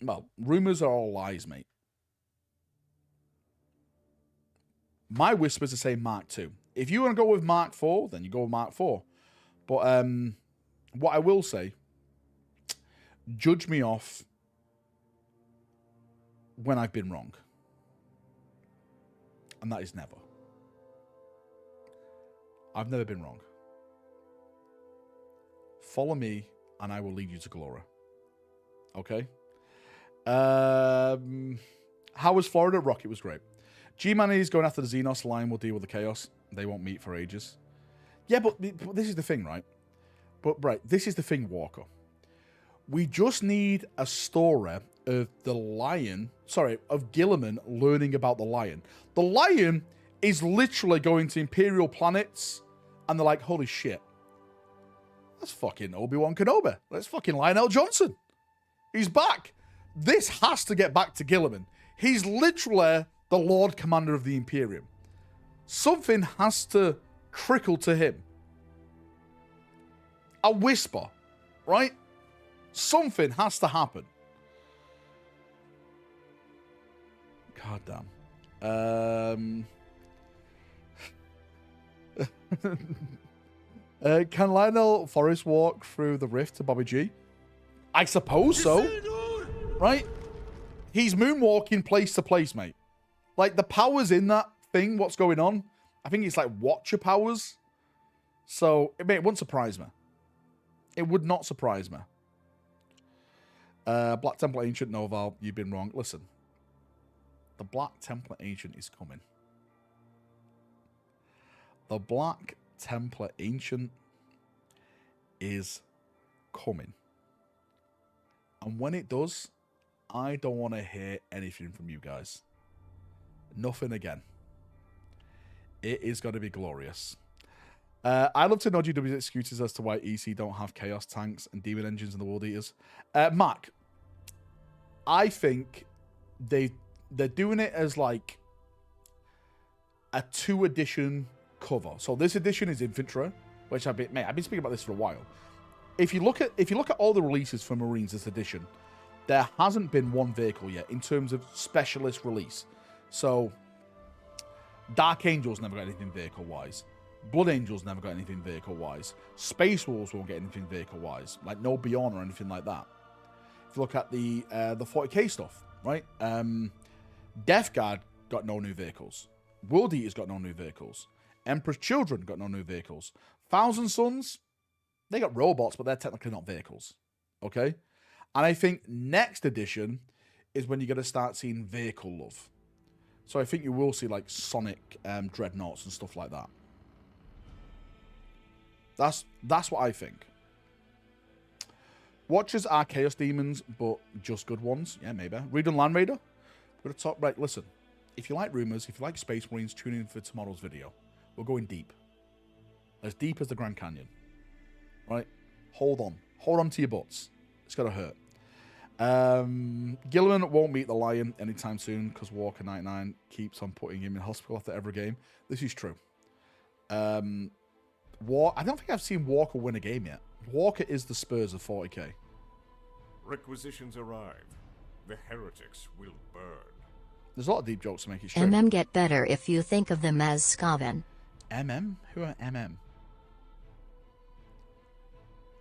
Well, rumors are all lies, mate. My whispers are saying Mark 2. If you want to go with Mark 4, then you go with Mark 4. But what I will say, judge me off when I've been wrong. And that is never. I've never been wrong. Follow me and I will lead you to glory. Okay? How was Florida? Rocket was great. G-Man is going after the Xenos. Lion will deal with the chaos. They won't meet for ages. Yeah, but this is the thing, right? This is the thing, Walker. We just need a story of the lion, of Gilliman learning about the lion. The lion is literally going to Imperial planets, and they're like, holy shit. That's fucking Obi-Wan Kenobi. That's fucking Lionel Johnson. He's back. This has to get back to Gilliman. He's literally the Lord Commander of the Imperium. Something has to trickle to him. A whisper, right? Something has to happen. God damn. Can Lionel Forrest walk through the rift to Bobby G? I suppose so. Right? He's moonwalking place to place, mate. Like, the powers in that thing, what's going on? I think it's like Watcher powers. So, it wouldn't surprise me. It would not surprise me. Black Temple Ancient, Noval, you've been wrong. Listen. The Black Templar Ancient is coming. The Black Templar Ancient is coming. And when it does, I don't want to hear anything from you guys. Nothing again. It is going to be glorious. I love to know GW's excuses as to why EC don't have Chaos tanks and Demon engines in the World Eaters. Mark, I think they're doing it as like a 2-edition cover. So this edition is infantry, which I've been speaking about this for a while. If you look at all the releases for Marines this edition, there hasn't been one vehicle yet in terms of specialist release. So Dark Angels never got anything vehicle wise. Blood Angels never got anything vehicle wise. Space Wolves won't get anything vehicle wise, like no Beyond or anything like that. If you look at the 40k stuff, right? Death Guard got no new vehicles. World Eaters got no new vehicles. Emperor's Children got no new vehicles. Thousand Sons, they got robots, but they're technically not vehicles. Okay? And I think next edition is when you're going to start seeing vehicle love. So I think you will see like Sonic Dreadnoughts and stuff like that. That's what I think. Watchers are Chaos Demons, but just good ones. Yeah, maybe. Read on Land Raider. We're going to talk... Right, listen. If you like Rumors, if you like Space Marines, tune in for tomorrow's video. We're going deep. As deep as the Grand Canyon. Right? Hold on. Hold on to your butts. It's going to hurt. Gilliman won't meet the Lion anytime soon because Walker 99 keeps on putting him in hospital after every game. This is true. I don't think I've seen Walker win a game yet. Walker is the Spurs of 40k. Requisitions arrive. The heretics will burn. There's a lot of deep jokes to make it true. MM get better if you think of them as Skaven. MM? Who are MM?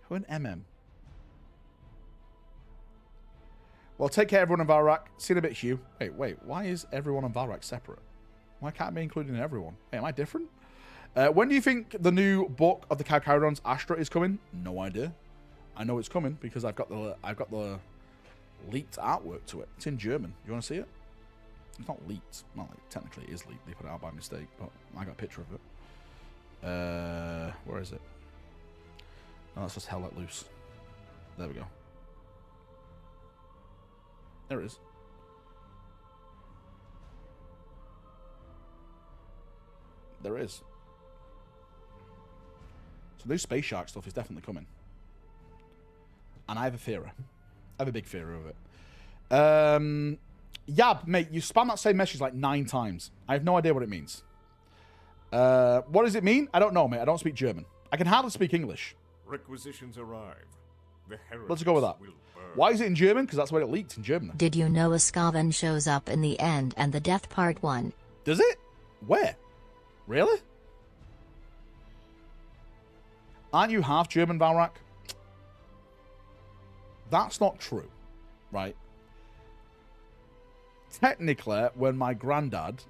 Who are MM? Well, take care, everyone in Valrak. See you in a bit, Hugh. Wait. Why is everyone in Valrak separate? Why can't I be including everyone? Hey, am I different? When do you think the new book of the Calcaridons Astra is coming? No idea. I know it's coming because I've got the leaked artwork to it. It's in German. You want to see it? It's not leaked. Well, like, technically it is leaked. They put it out by mistake, but I got a picture of it. Where is it? No, that's just Hell Let Loose. There we go. There it is. There it is. So new Space Shark stuff is definitely coming. And I have a fear. I have a big fear of it. Yeah, mate, you spam that same message like 9 times. I have no idea what it means. What does it mean? I don't know, mate. I don't speak German. I can hardly speak English. Requisitions arrive. The heretics Let's go with that. Why is it in German? Because that's where it leaked, in Germany. Did you know a Skaven shows up in the end and the death part 1? Does it? Where? Really? Aren't you half German, Valrak? That's not true, right? Technically, when my granddad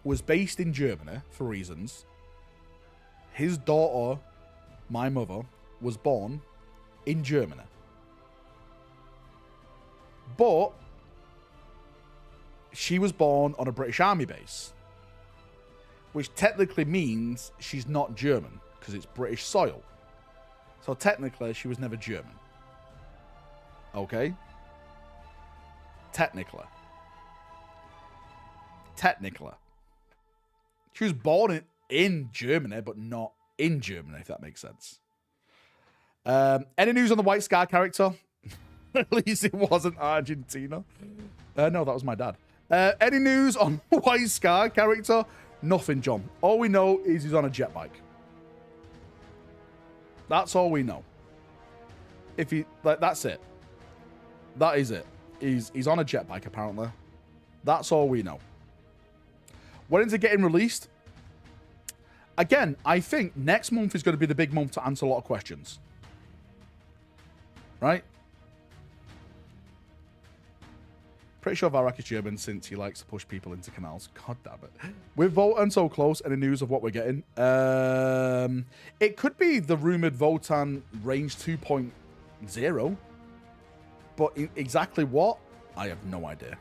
was based in Germany for reasons, his daughter, my mother, was born in Germany. But she was born on a British Army base, which technically means she's not German because it's British soil. So technically, she was never German. Okay? Technically. She was born in Germany, but not in Germany, if that makes sense. Any news on the White Scar character? At least it wasn't Argentina. No, that was my dad. Any news on White Scar character? Nothing, John. All we know is he's on a jet bike. That's all we know. If he, like, that's it. That is it. He's on a jet bike, apparently. That's all we know. When is it getting released? Again, I think next month is going to be the big month to answer a lot of questions. Right? Pretty sure Valrak is German since he likes to push people into canals. God damn it. With Votan so close, any news of what we're getting? It could be the rumored Votan range 2.0. But exactly what? I have no idea.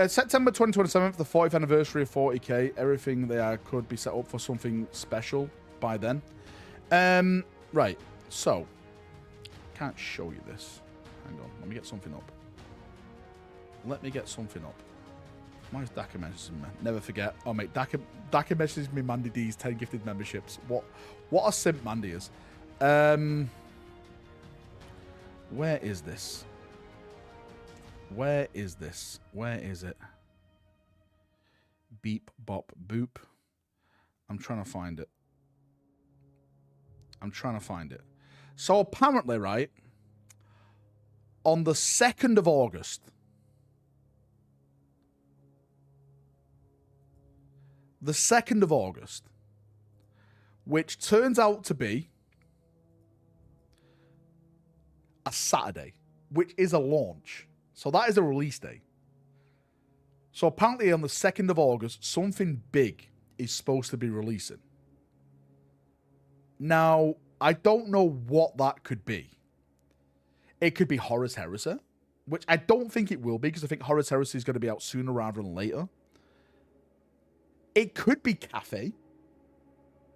September 2027, the 40th anniversary of 40k. Everything there could be set up for something special by then. Right. So, can't show you this. Hang on. Let me get something up. Why is Daka messaging me? Never forget. Oh, mate. Daka messages me Mandy D's 10 gifted memberships. What a simp Mandy is. Where is this? Where is it? Beep, bop, boop. I'm trying to find it. So apparently, right, on the 2nd of August, which turns out to be a Saturday, which is a launch. So that is a release day. So apparently on the 2nd of August, something big is supposed to be releasing. Now, I don't know what that could be. It could be Horus Heresy, which I don't think it will be, because I think Horus Heresy is going to be out sooner rather than later. It could be Cafe,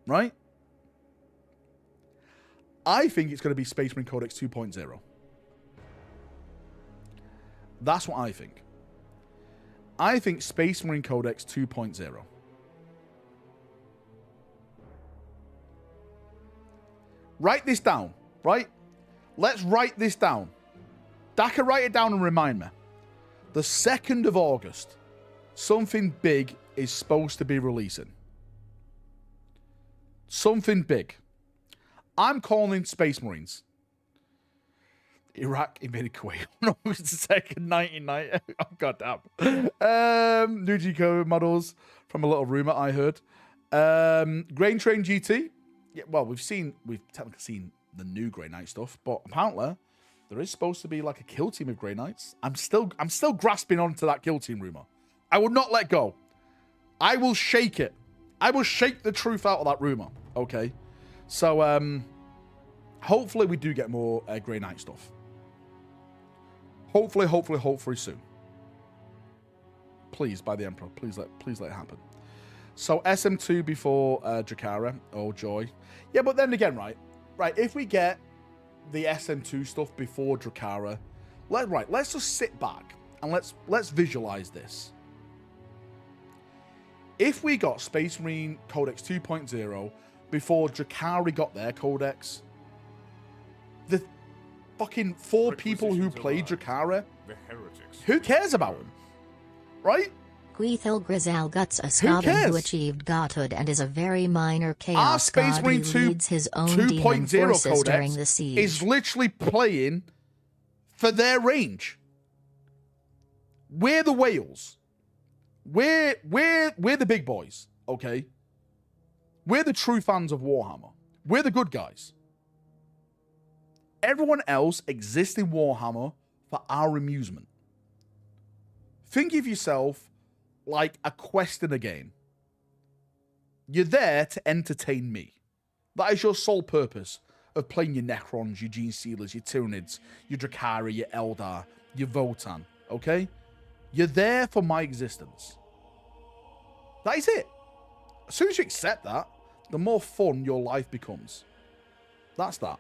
right? I think it's going to be Space Marine Codex 2.0. That's what I think. I think Space Marine Codex 2.0. Write this down, right? Let's write this down. Daka, write it down and remind me. The 2nd of August, something big is supposed to be releasing. Something big. I'm calling Space Marines. Iraq invaded Kuwait on August 2nd, 1990. Oh, goddamn. New G-Code models from a little rumor I heard. Grain Train GT. Yeah, well, we've technically seen the new Grey Knight stuff, but apparently there is supposed to be like a kill team of Grey Knights. I'm still grasping onto that kill team rumor. I will not let go. I will shake it. I will shake the truth out of that rumor. Okay. So, hopefully we do get more Grey Knight stuff. Hopefully soon. Please, by the Emperor. Please let it happen. So SM2 before Drakara. Oh, joy. Yeah, but then again, right, if we get the SM2 stuff before Drakara, let's just sit back and let's visualize this. If we got Space Marine Codex 2.0 before Drakari got their Codex, the fucking 4 people who played Drakara, who cares about them? Right? Guithil Grizel Guts, a Skaven who achieved godhood and is a very minor chaos Space god Marine who leads his own demon 2.0 forces during Codex the siege. is literally playing for their range. We're the whales. we're the big boys, okay? We're the true fans of Warhammer. We're the good guys. Everyone else exists in Warhammer for our amusement. Think of yourself like a quest in a game. You're there to entertain me. That is your sole purpose of playing your Necrons, your Gene Sealers, your Tyranids, your Drakari, your Eldar, your Votann, okay? You're there for my existence. That is it. As soon as you accept that, the more fun your life becomes. That's that.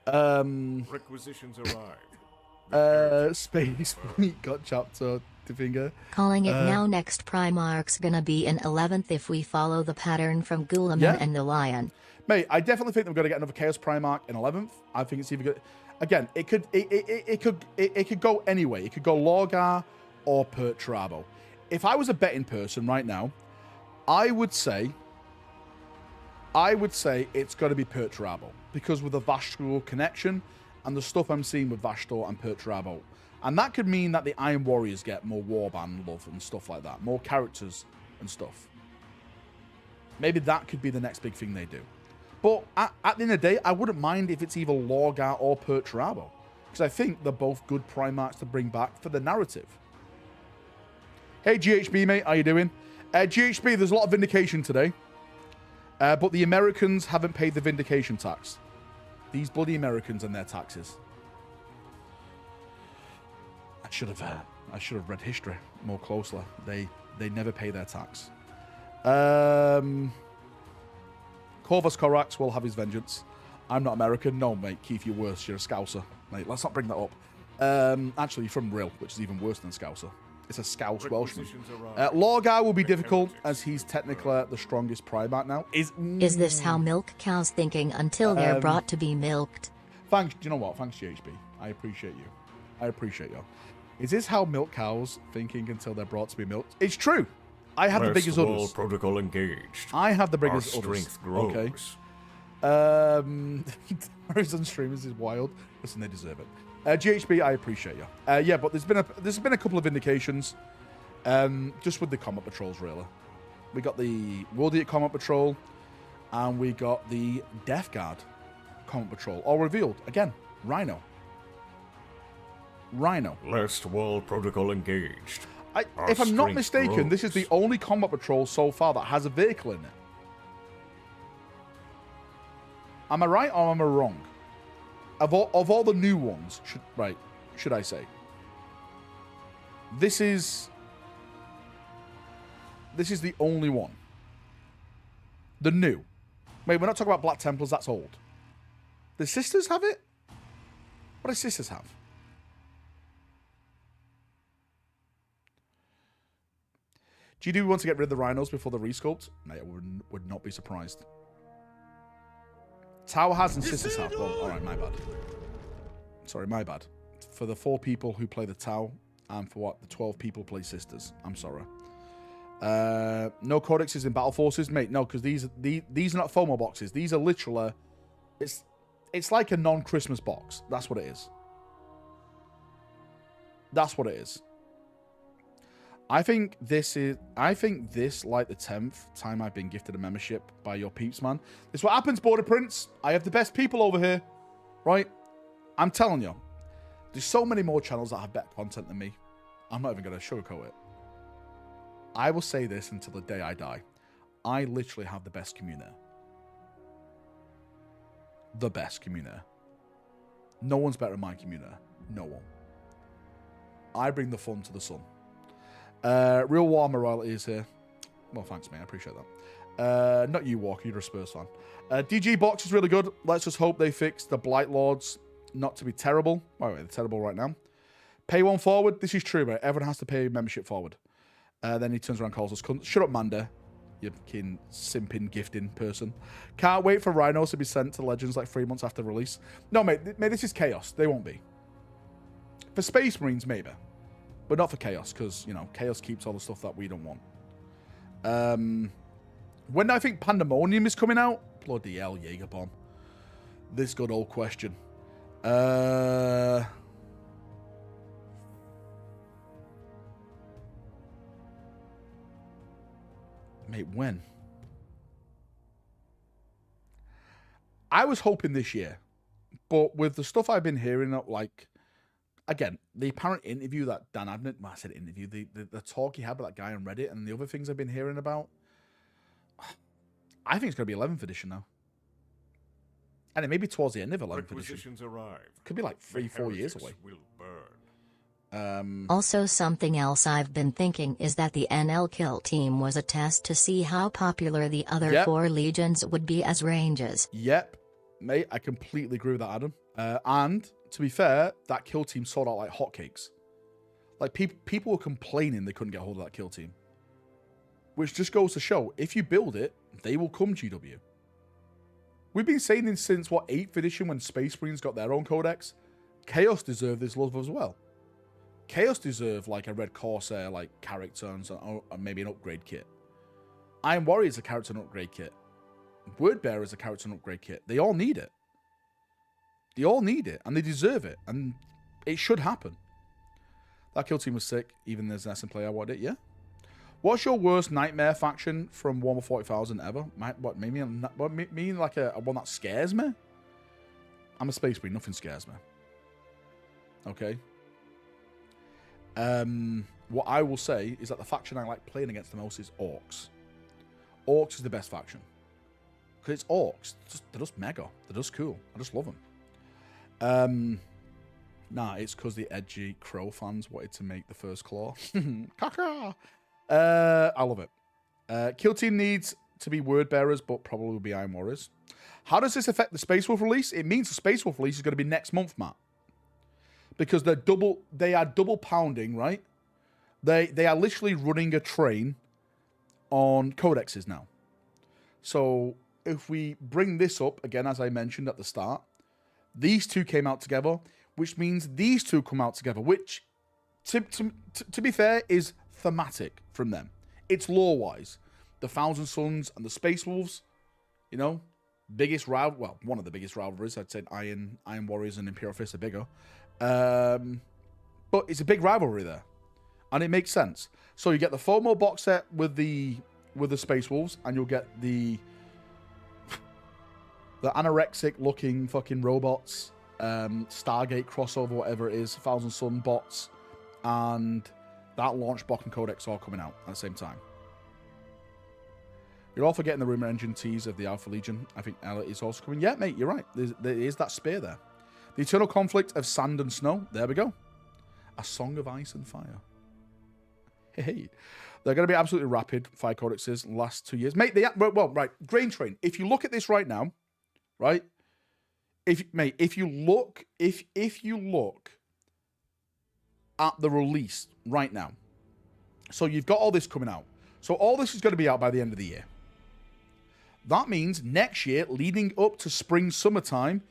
Requisitions arrived. Space Fleet got chapter to finger. Calling it now. Next Primarch's gonna be in 11th if we follow the pattern from Guilliman Yeah. and the Lion. Mate, I definitely think they're going to get another Chaos Primarch in 11th. I think it's either good. Again, it could go anyway. It could go Lorgar or Perturabo. If I was a betting person right now, I would say it's got to be Perturabo because with the Vashtor connection and the stuff I'm seeing with Vashtor and Perturabo. And that could mean that the Iron Warriors get more warband love and stuff like that. More characters and stuff. Maybe that could be the next big thing they do. But at the end of the day, I wouldn't mind if it's either Lorgar or Perturabo. Because I think they're both good Primarchs to bring back for the narrative. Hey, GHB, mate. How you doing? GHB, there's a lot of vindication today. But the Americans haven't paid the vindication tax. These bloody Americans and their taxes. I should have read history more closely. They never pay their tax. Corvus Corax will have his vengeance. I'm not American. No, mate. Keith, you're worse. You're a Scouser. Mate, let's not bring that up. Actually, you're from Rill, which is even worse than Scouser. It's a Scouse Welshman. Lorgar will be difficult, as he's technically the strongest Primarch now. Is this how milk cows thinking until they're brought to be milked? Thanks. Do you know what? Thanks, GHB. I appreciate you. I appreciate you. Is this how milk cows thinking until they're brought to be milked? It's true. I have the biggest udders. Protocol engaged. I have the biggest Our udders. strength grows. Okay. Horizon streamers is wild. Listen, they deserve it. GHB, I appreciate you. Yeah, but there's been a couple of indications, just with the Combat Patrols, really. We got the World Eater Combat Patrol, and we got the Death Guard Combat Patrol, all revealed. Again, Rhino. Last World Protocol engaged. If I'm not strength mistaken, this is the grows. only Combat Patrol so far that has a vehicle in it. Am I right or am I wrong? Of all the new ones, should I say? This is the only one. The new. Wait, we're not talking about Black Templars, that's old. The Sisters have it? What do Sisters have? Do you want to get rid of the Rhinos before the resculpt? Mate, I would not be surprised. Tower has and Sisters have. Well, alright, my bad. Sorry, my bad. For the 4 people who play the Tau, and for what? The 12 people play Sisters. I'm sorry. No codexes in Battle Forces? Mate, no, because these are not FOMO boxes. These are literally... It's like a non-Christmas box. That's what it is. That's what it is. I think this, like the 10th time I've been gifted a membership by your peeps, man. This is what happens, Border Prince. I have the best people over here, right? I'm telling you. There's so many more channels that have better content than me. I'm not even going to sugarcoat it. I will say this until the day I die. I literally have the best community. The best community. No one's better than my community. No one. I bring the fun to the sun. Real Warhammer royalty is here. Well, thanks, mate. I appreciate that. Not you, Walker. You're a Spurs fan. DG box is really good. Let's just hope they fix the Blight Lords not to be terrible. Wait, they're terrible right now. Pay one forward. This is true, mate. Everyone has to pay membership forward. Then he turns around and calls us cunt. Shut up, Manda. You fucking simping, gifting person. Can't wait for Rhinos to be sent to Legends like 3 months after release. No, mate, this is Chaos. They won't be. For Space Marines, maybe. But not for Chaos, because, you know, Chaos keeps all the stuff that we don't want. When do I think Pandemonium is coming out? Bloody hell, Jägerbomb. This good old question. Mate, when? I was hoping this year, but with the stuff I've been hearing, like, again, the apparent interview that Dan Abnett, well, I said interview, the talk he had with that guy on Reddit and the other things I've been hearing about, I think it's going to be 11th edition now. And it may be towards the end of 11th edition. Could be like 3-4 years away. Also, something else I've been thinking is that the NL kill team was a test to see how popular the other 4 legions would be as ranges. Yep, mate, I completely agree with that, Adam. And to be fair, that kill team sold out like hotcakes. Like people were complaining they couldn't get hold of that kill team, which just goes to show if you build it, they will come. GW. We've been saying this since what 8th edition when Space Marines got their own codex. Chaos deserve this love as well. Chaos deserve like a Red Corsair like character and maybe an upgrade kit. Iron Warrior is a character and upgrade kit. Wordbearer is a character and upgrade kit. They all need it. They all need it, and they deserve it, and it should happen. That kill team was sick, even there's an SM player wanted it, yeah? What's your worst nightmare faction from Warhammer 40,000 ever? What, mean like a one that scares me? I'm a Space Marine, nothing scares me. Okay? What I will say is that the faction I like playing against the most is Orcs. Orcs is the best faction. Because it's Orcs. They're just mega. They're just cool. I just love them. Nah, it's because the edgy Crow fans wanted to make the first claw. Caca! I love it. Kill team needs to be word bearers, but probably will be Iron Warriors. How does this affect the Space Wolf release? It means the Space Wolf release is going to be next month, Matt. Because they are double pounding, right? They are literally running a train on codexes now. So if we bring this up again, as I mentioned at the start, these two came out together, which means these two come out together, which, to be fair, is thematic from them. It's lore-wise. The Thousand Sons and the Space Wolves, you know, biggest rival. Well, one of the biggest rivalries. I'd say Iron Warriors and Imperial Fists are bigger. But it's a big rivalry there, and it makes sense. So you get the FOMO box set with the Space Wolves, and you'll get the anorexic looking fucking robots, Stargate crossover, whatever it is, Thousand Sun bots, and that launch block and codex all coming out at the same time. You're all forgetting the rumor engine tease of the Alpha Legion. I think Ella is also coming. Yeah, mate, you're right. There is that spear there. The eternal conflict of sand and snow. There we go. A song of ice and fire. Hey. They're going to be absolutely rapid, 5 codexes in the last 2 years. Mate, well, right. Grain Train. If you look at this right now, right? If you look at the release right now. So you've got all this coming out. So all this is going to be out by the end of the year. That means next year, leading up to spring, summertime,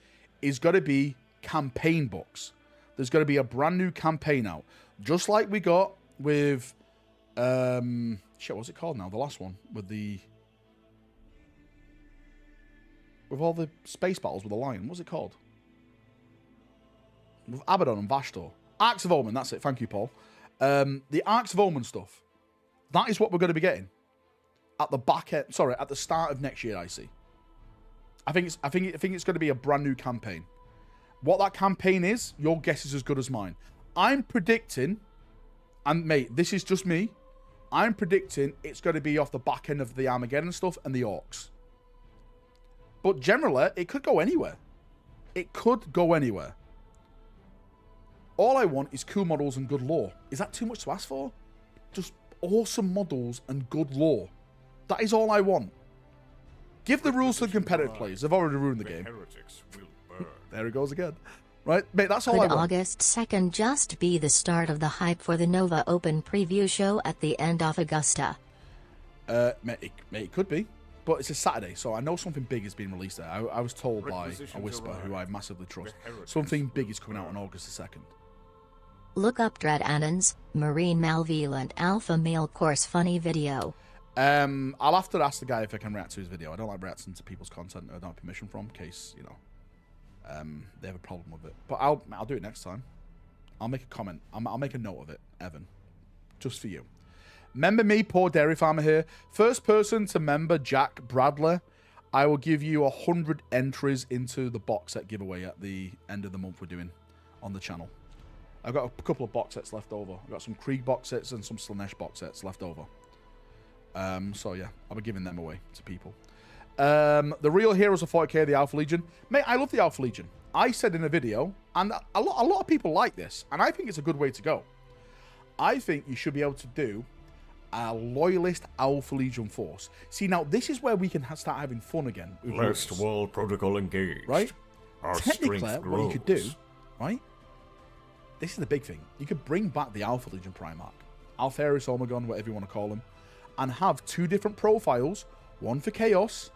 is going to be campaign books. There's going to be a brand new campaign out. Just like we got with... what's it called now? The last one. With all the space battles with the lion. What's it called? With Abaddon and Vashtor. Arcs of Omen, that's it. Thank you, Paul. The Arcs of Omen stuff. That is what we're going to be getting. At the back end... Sorry, at the start of next year, I see. I think it's going to be a brand new campaign. What that campaign is, your guess is as good as mine. I'm predicting, and mate, this is just me, I'm predicting it's going to be off the back end of the Armageddon stuff and the Orcs. But generally, it could go anywhere. It could go anywhere. All I want is cool models and good lore. Is that too much to ask for? Just awesome models and good lore. That is all I want. Give the rules to the competitive players. They've already ruined the game. There he goes again. Right, mate, that's all I want. August 2nd just be the start of the hype for the Nova Open preview show at the end of Augusta? Mate, it could be. But it's a Saturday, so I know something big is being released there. I was told by a whisper who I massively trust. Something big is coming out on August the 2nd. Look up Dread Annans, Marine Malvelant Alpha Male Course funny video. I'll have to ask the guy if I can react to his video. I don't like reacting to people's content I don't have permission from, in case, you know, they have a problem with it. But I'll do it next time. I'll make a comment. I'll make a note of it, Evan. Just for you. Member me, poor dairy farmer here. First person to member Jack Bradley, I will give you 100 entries into the box set giveaway at the end of the month we're doing on the channel. I've got a couple of box sets left over. I've got some Krieg box sets and some Slanesh box sets left over. So yeah, I'll be giving them away to people. The real heroes of 40k, the Alpha Legion. Mate, I love the Alpha Legion. I said in a video, and a lot of people like this, and I think it's a good way to go. I think you should be able to do a loyalist Alpha Legion force. See, now this is where we can start having fun again. Last wall protocol engaged. Right? Our Technically, strength what you grows. could do, right? This is the big thing. You could bring back the Alpha Legion Primarch, Alpharius Omegon, whatever you want to call him, and have 2 different profiles, one for Chaos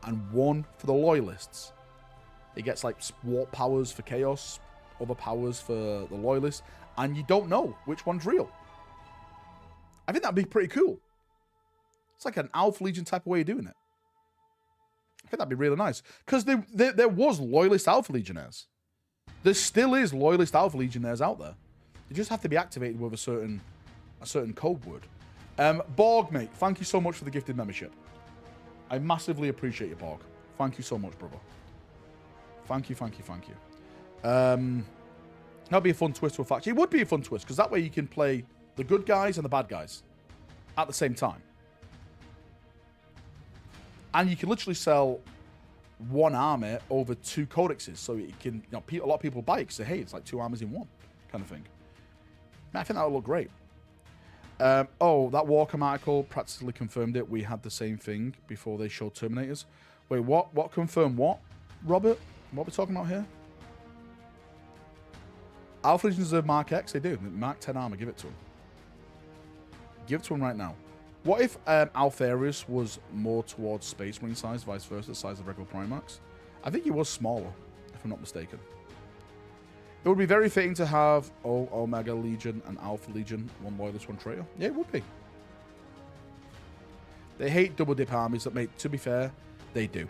and one for the Loyalists. He gets like warp powers for Chaos, other powers for the Loyalists, and you don't know which one's real. I think that'd be pretty cool. It's like an Alpha Legion type of way of doing it. I think that'd be really nice. Because there was Loyalist Alpha Legionnaires. There still is Loyalist Alpha Legionnaires out there. You just have to be activated with a certain code word. Borg, mate, thank you so much for the gifted membership. I massively appreciate you, Borg. Thank you so much, brother. Thank you, thank you, thank you. That'd be a fun twist to a fact. It would be a fun twist, because that way you can play the good guys and the bad guys at the same time. And you can literally sell one army over 2 codexes. So you can, a lot of people buy it because say, hey, it's like 2 armies in one kind of thing. Man, I think that would look great. Oh, that Warhammer article practically confirmed it. We had the same thing before they showed Terminators. Wait, what? What confirmed what? Robert? What are we talking about here? Alpha Legions deserve Mark X? They do. Mark 10 armor. Give it to them. Give it to them right now. What if Alpharius was more towards Space Marine size, vice versa, the size of regular Primax? I think he was smaller, if I'm not mistaken. It would be very fitting to have Omega Legion and Alpha Legion, one loyalist, one traitor. Yeah, it would be. They hate double dip armies, that mate, to be fair, they do.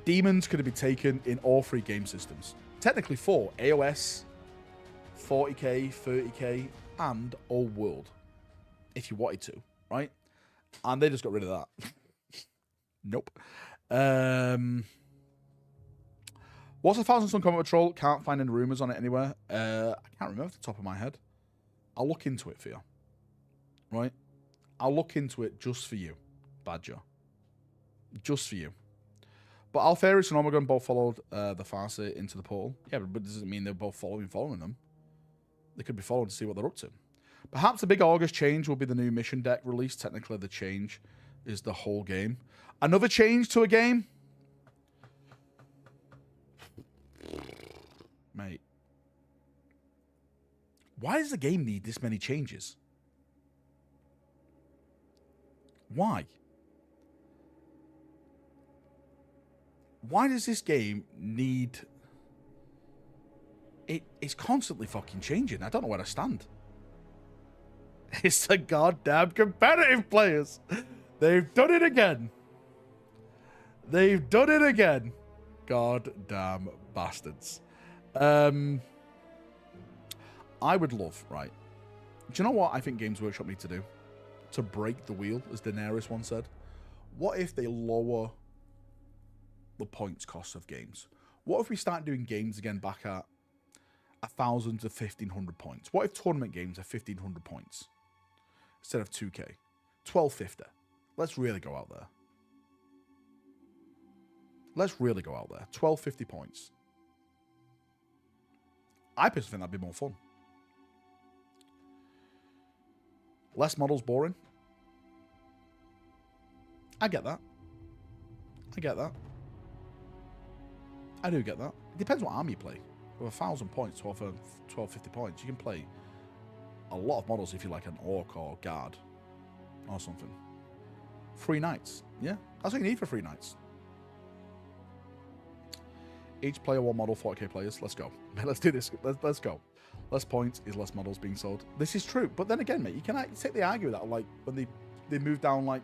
Demons could be taken in all 3 game systems. Technically 4, AOS, 40k, 30k, and Old World. If you wanted to, right? And they just got rid of that. Nope. What's a Thousand Sun Combat Patrol? Can't find any rumors on it anywhere. I can't remember off the top of my head. I'll look into it for you. Right? I'll look into it just for you, Badger. Just for you. But Alpharius and Omegon both followed the Farsi into the portal. Yeah, but it doesn't mean they're both following them. They could be following to see what they're up to. Perhaps a big August change will be the new mission deck release. Technically, the change is the whole game. Another change to a game? Mate. Why does the game need this many changes? Why? Why does this game need... It's constantly fucking changing. I don't know where I stand. It's the goddamn competitive players. They've done it again. They've done it again. Goddamn bastards. I would love, right? Do you know what I think Games Workshop need to do? To break the wheel, as Daenerys once said. What if they lower the points cost of games? What if we start doing games again back at 1,000 to 1,500 points? What if tournament games are 1,500 points instead of 2k? 1,250. Let's really go out there. Let's really go out there. 1,250 points. I personally think that'd be more fun. Less models boring. I get that. I get that. I do get that. It depends what army you play. With 1,000 points, 1,250 points, you can play a lot of models if you like an Orc or Guard or something. 3 knights. Yeah, that's what you need for 3 knights. Each player, 1 model, 40k players. Let's go. Let's do this. Let's go. Less points is less models being sold. This is true. But then again, mate, you can take the argument that like when they moved down, like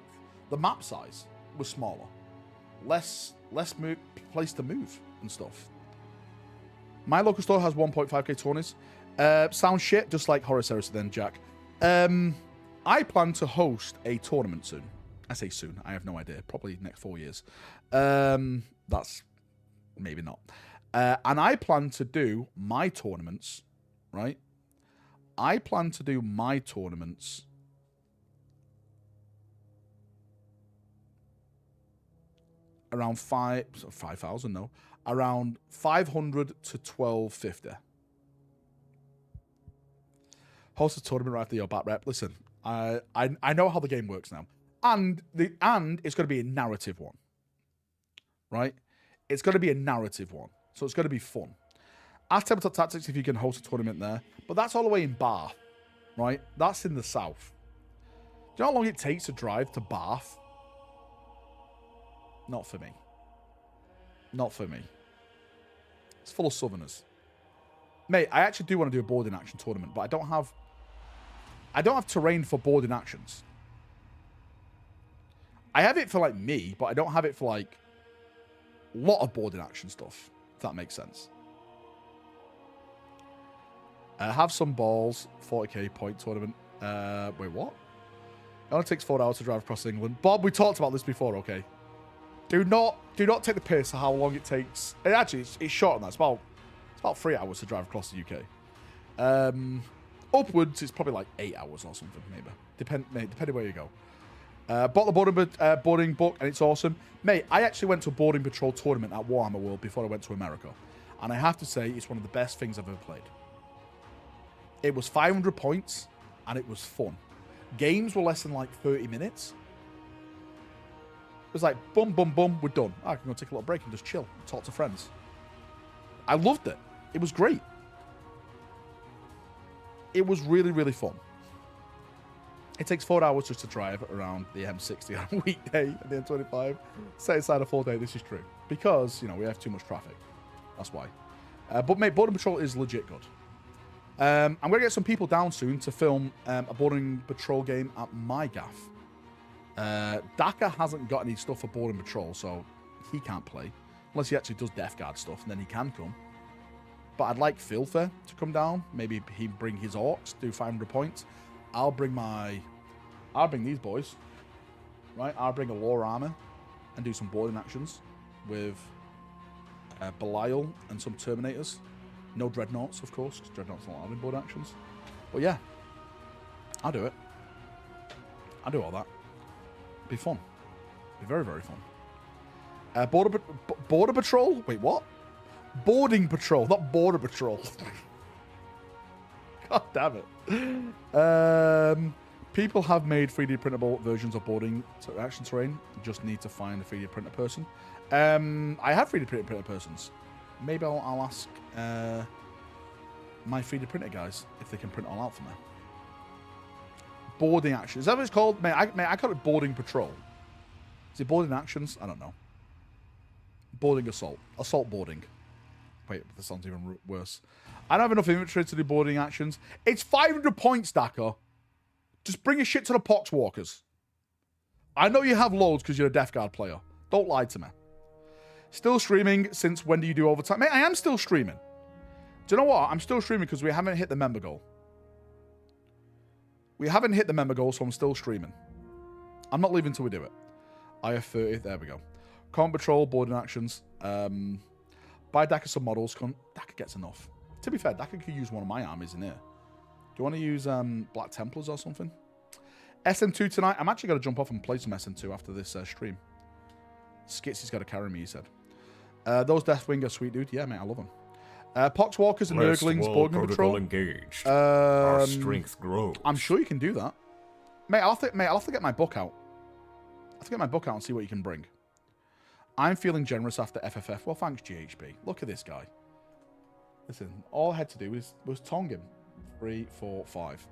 the map size was smaller. Less place to move and stuff. My local store has 1.5k tourneys. Sounds shit, just like Horus Heresy then, Jack. I plan to host a tournament soon. I say soon. I have no idea. Probably next 4 years. That's maybe not. And I plan to do my tournaments, right? I plan to do my tournaments around 5,000, no. Around 500 to 1250. Host a tournament right after your bat rep. Listen, I know how the game works now. And it's going to be a narrative one. Right? It's going to be a narrative one. So it's going to be fun. Ask Tabletop Tactics if you can host a tournament there. But that's all the way in Bath. Right? That's in the south. Do you know how long it takes to drive to Bath? Not for me. Not for me. It's full of southerners. Mate, I actually do want to do a boarding action tournament, but I don't have terrain for boarding actions. I have it for like me, but I don't have it for like a lot of boarding action stuff, if that makes sense. Have some balls, 40k point tournament. Wait, what? It only takes 4 hours to drive across England. Bob, we talked about this before, okay? Do not take the piss of how long it takes. Actually, it's short on that. It's about 3 hours to drive across the UK. Upwards, it's probably like 8 hours or something, maybe. Depending where you go. Bought the boarding book, and it's awesome. Mate, I actually went to a boarding patrol tournament at Warhammer World before I went to America. And I have to say, it's one of the best things I've ever played. It was 500 points, and it was fun. Games were less than like 30 minutes. It was like, boom, boom, boom, we're done. I can go take a little break and just chill, talk to friends. I loved it. It was great. It was really, really fun. It takes 4 hours just to drive around the M60 on a weekday at the M25. Set aside a full day, this is true. Because, you know, we have too much traffic. That's why. But, mate, Boarding Patrol is legit good. I'm going to get some people down soon to film a Boarding Patrol game at my gaff. Daka hasn't got any stuff for Boarding Patrol, so he can't play. Unless he actually does Death Guard stuff, and then he can come. But I'd like Filther to come down. Maybe he'd bring his orcs, do 500 points. I'll bring these boys. Right? I'll bring a Lore Armor and do some boarding actions with Belial and some Terminators. No Dreadnoughts, of course, because Dreadnoughts not allowed in board actions. But yeah, I'll do it. I'll do all that. Be fun. Be very, very fun. Border Patrol? Wait, what? Boarding Patrol, not Border Patrol. God damn it. People have made 3D printable versions of boarding action terrain. Just need to find a 3D printer person. I have 3D printer persons. Maybe I'll ask my 3D printer guys if they can print it all out for me. Boarding action. Is that what it's called? Mate, I call it boarding patrol. Is it boarding actions? I don't know. Boarding assault. Assault boarding. Wait, that sounds even worse. I don't have enough inventory to do boarding actions. It's 500 points, Daka. Just bring your shit to the Poxwalkers. I know you have loads because you're a Death Guard player. Don't lie to me. Still streaming since when do you do overtime? Mate, I am still streaming. Do you know what? I'm still streaming because we haven't hit the member goal. We haven't hit the member goal, so I'm still streaming. I'm not leaving until we do it. I have 30. There we go. Combat Patrol, boarding actions. Buy Daka some models. Daka gets enough. To be fair, Daka could use one of my armies in here. Do you want to use Black Templars or something? SM2 tonight. I'm actually going to jump off and play some SM2 after this stream. Skitsy's got to carry me, he said. Those Deathwing are sweet, dude. Yeah, mate, I love them. Poxwalkers and Nurglings, Boarding Patrol. Engaged. Our strength grows. I'm sure you can do that. Mate, I'll have to get my book out. I'll have to get my book out and see what you can bring. I'm feeling generous after FFF. Well, thanks, GHB. Look at this guy. Listen, all I had to do was tong him. 3, 4, 5.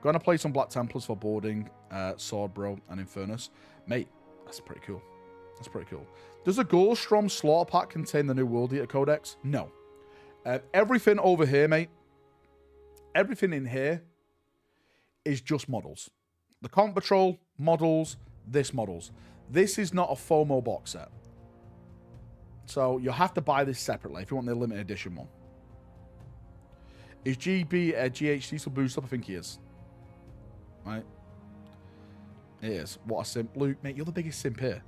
Going to play some Black Templars for boarding, Swordbro, and Infernus. Mate, that's pretty cool. That's pretty cool. Does the Goldstrom Slaughter Pack contain the new World Eater Codex? No. Everything over here, mate, everything in here is just models. The Combat Patrol, models, models. This is not a FOMO box set. So you have to buy this separately if you want the limited edition one. Is GHC still boosted up? I think he is. Right? It is. What a simp. Luke, mate, you're the biggest simp here.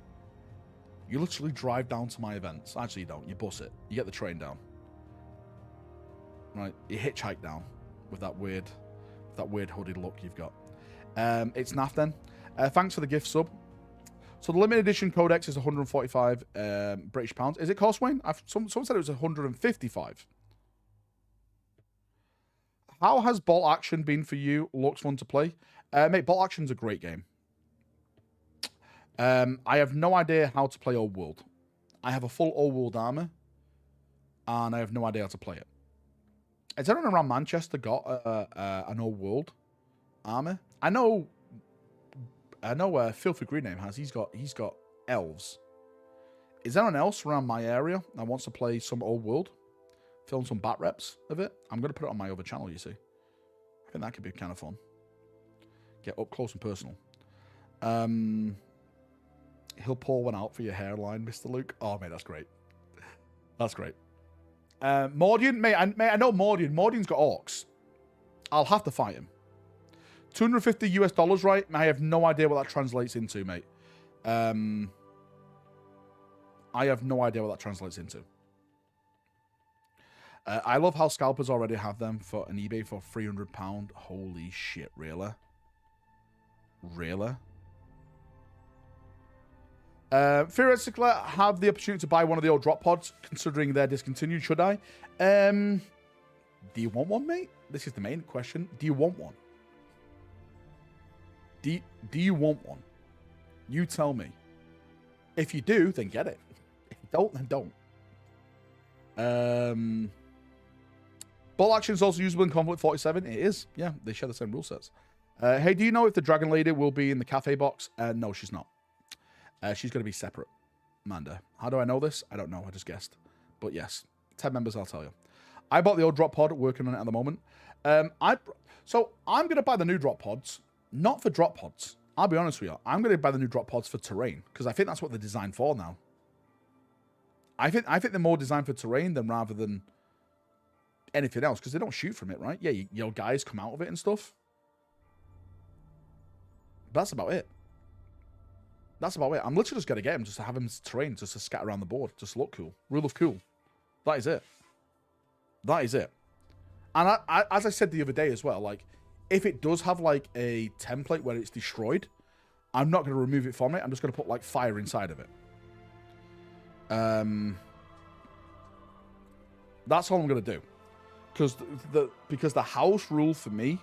You literally drive down to my events. Actually, you don't. You bus it. You get the train down. Right? You hitchhike down with that weird hooded look you've got. It's naff then. Thanks for the gift sub. So the limited edition codex is 145 British pounds. Is it cost, Wayne? Someone said it was 155. How has Bolt Action been for you? Looks fun to play. Mate, Bolt Action's a great game. I have no idea how to play Old World. I have a full Old World armor, and I have no idea how to play it. Has anyone around Manchester got an Old World armor? I know. Filthy Green Name has. He's got elves. Is anyone else around my area that wants to play some Old World? Film some bat reps of it. I'm going to put it on my other channel, you see. I think that could be kind of fun. Get up close and personal. He'll pour one out for your hairline, Mr. Luke. Oh, mate, that's great. That's great. Mordian, mate, I know Mordian. Mordian's got orcs. I'll have to fight him. $250 US, right? I have no idea what that translates into, mate. I have no idea what that translates into. I love how scalpers already have them for an eBay for £300. Holy shit, really? Really? Theoretically, have the opportunity to buy one of the old drop pods, considering they're discontinued, should I? Do you want one, mate? This is the main question. Do you want one? Do you want one? You tell me. If you do, then get it. If you don't, then don't. Ball action is also usable in Conflict 47. It is. Yeah, they share the same rule sets. Hey, do you know if the Dragon Lady will be in the cafe box? No, she's not. She's going to be separate. Amanda. How do I know this? I don't know. I just guessed. But yes. 10 members, I'll tell you. I bought the old drop pod, working on it at the moment. So I'm going to buy the new drop pods, not for drop pods. I'll be honest with you. I'm going to buy the new drop pods for terrain, because I think that's what they're designed for now. I think they're more designed for terrain than rather than anything else, because they don't shoot from it, right? Yeah, your guys come out of it and stuff. But that's about it. That's about it. I'm literally just going to get him just to have him terrain, just to scatter around the board, just look cool. Rule of cool. That is it. That is it. And as I said the other day as well, like, if it does have, like, a template where it's destroyed, I'm not going to remove it from it. I'm just going to put, like, fire inside of it. That's all I'm going to do. Because the house rule for me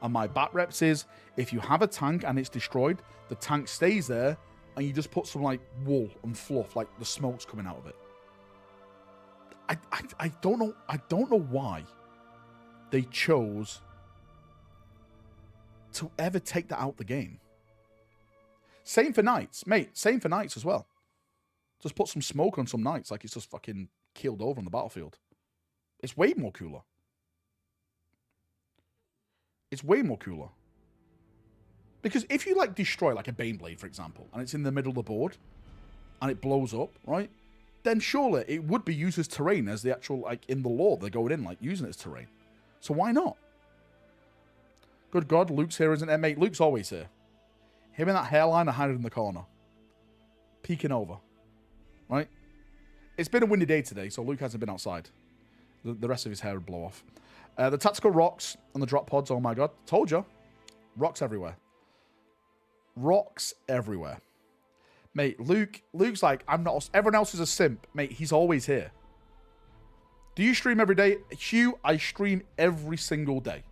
and my bat reps is, if you have a tank and it's destroyed, the tank stays there, and you just put some, like, wool and fluff, like the smoke's coming out of it. I don't know why they chose to ever take that out the game. Same for knights, mate. Same for knights as well. Just put some smoke on some knights, like it's just fucking keeled over on the battlefield. It's way more cooler. It's way more cooler. Because if you, like, destroy, like, a Baneblade, for example, and it's in the middle of the board, and it blows up, right? Then surely it would be used as terrain, as the actual, like, in the lore, they're going in, like, using it as terrain. So why not? Good God, Luke's here, isn't it, mate? Luke's always here. Him and that hairline are hiding in the corner. Peeking over. Right? It's been a windy day today, so Luke hasn't been outside. The rest of his hair would blow off. The tactical rocks and the drop pods, oh my God. Told you. Rocks everywhere. Rocks everywhere. Mate, Luke's like, I'm not, everyone else is a simp. Mate, he's always here. Do you stream every day? Hugh, I stream every single day.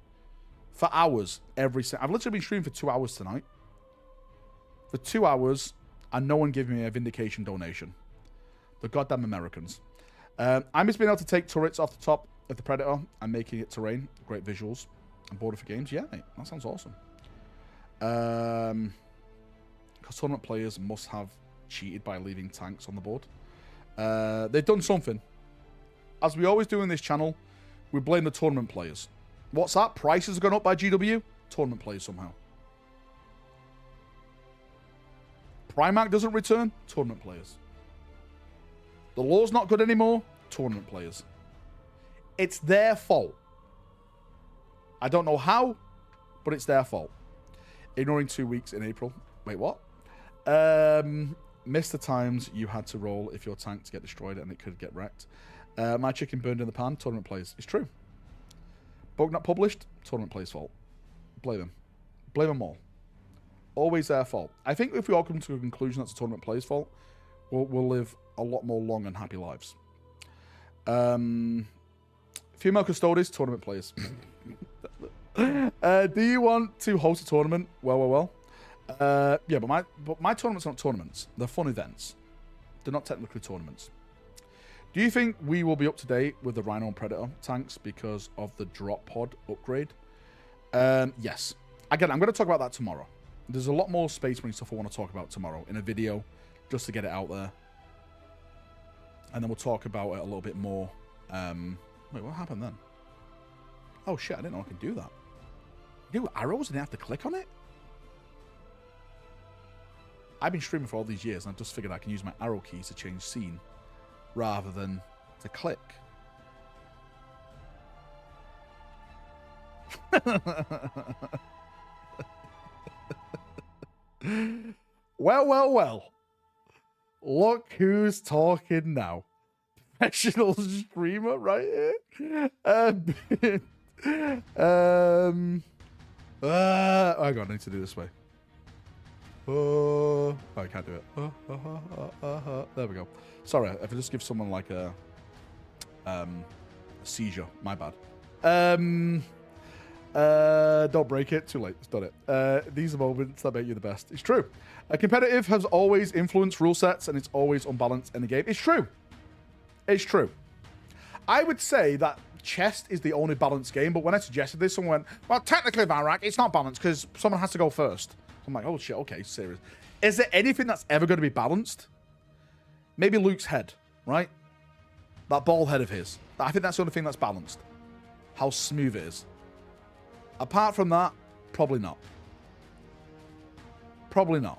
For hours. I've literally been streaming for 2 hours tonight. For 2 hours, and no one gave me a vindication donation. The goddamn Americans. I miss being able to take turrets off the top of the Predator and making it terrain. Great visuals. And border for games. Yeah, mate. That sounds awesome. Because tournament players must have cheated by leaving tanks on the board. They've done something. As we always do in this channel, we blame the tournament players. What's that? Prices have gone up by GW? Tournament players somehow. Primark doesn't return? Tournament players. The law's not good anymore? Tournament players. It's their fault. I don't know how, but it's their fault. Ignoring 2 weeks in April Wait, what? Missed the times you had to roll if your tank to get destroyed and it could get wrecked. My chicken burned in the pan. Tournament players. It's true. Bug not published. Tournament players' fault. Blame them. Blame them all. Always their fault. I think if we all come to a conclusion that's a tournament players' fault, we'll live a lot more long and happy lives. Female custodians, tournament players. Do you want to host a tournament? Well. Yeah, but my tournaments are not tournaments. They're fun events. They're not technically tournaments. Do you think we will be up to date with the Rhino and Predator tanks because of the drop pod upgrade? Yes. Again, I'm going to talk about that tomorrow. There's a lot more Space Marine stuff I want to talk about tomorrow in a video, just to get it out there. And then we'll talk about it a little bit more. Wait, what happened then? Oh shit, I didn't know I could do that. Do arrows and you have to click on it? I've been streaming for all these years and I just figured I can use my arrow keys to change scene rather than to click. Well. Look who's talking now. Professional streamer right here. Hang on, I need to do this way. Oh, I can't do it. There we go. Sorry, if I just give someone like a seizure, my bad. Don't break it. Too late. It's done it. These are moments that make you the best. It's true. Competitive has always influenced rule sets, and it's always unbalanced in the game. It's true. It's true. I would say that chess is the only balanced game, but when I suggested this, someone went, well, technically, Valrak, it's not balanced because someone has to go first. I'm like, oh shit, okay, serious. Is there anything that's ever going to be balanced? Maybe Luke's head, right? That bald head of his. I think that's the only thing that's balanced. How smooth it is. Apart from that, probably not. Probably not.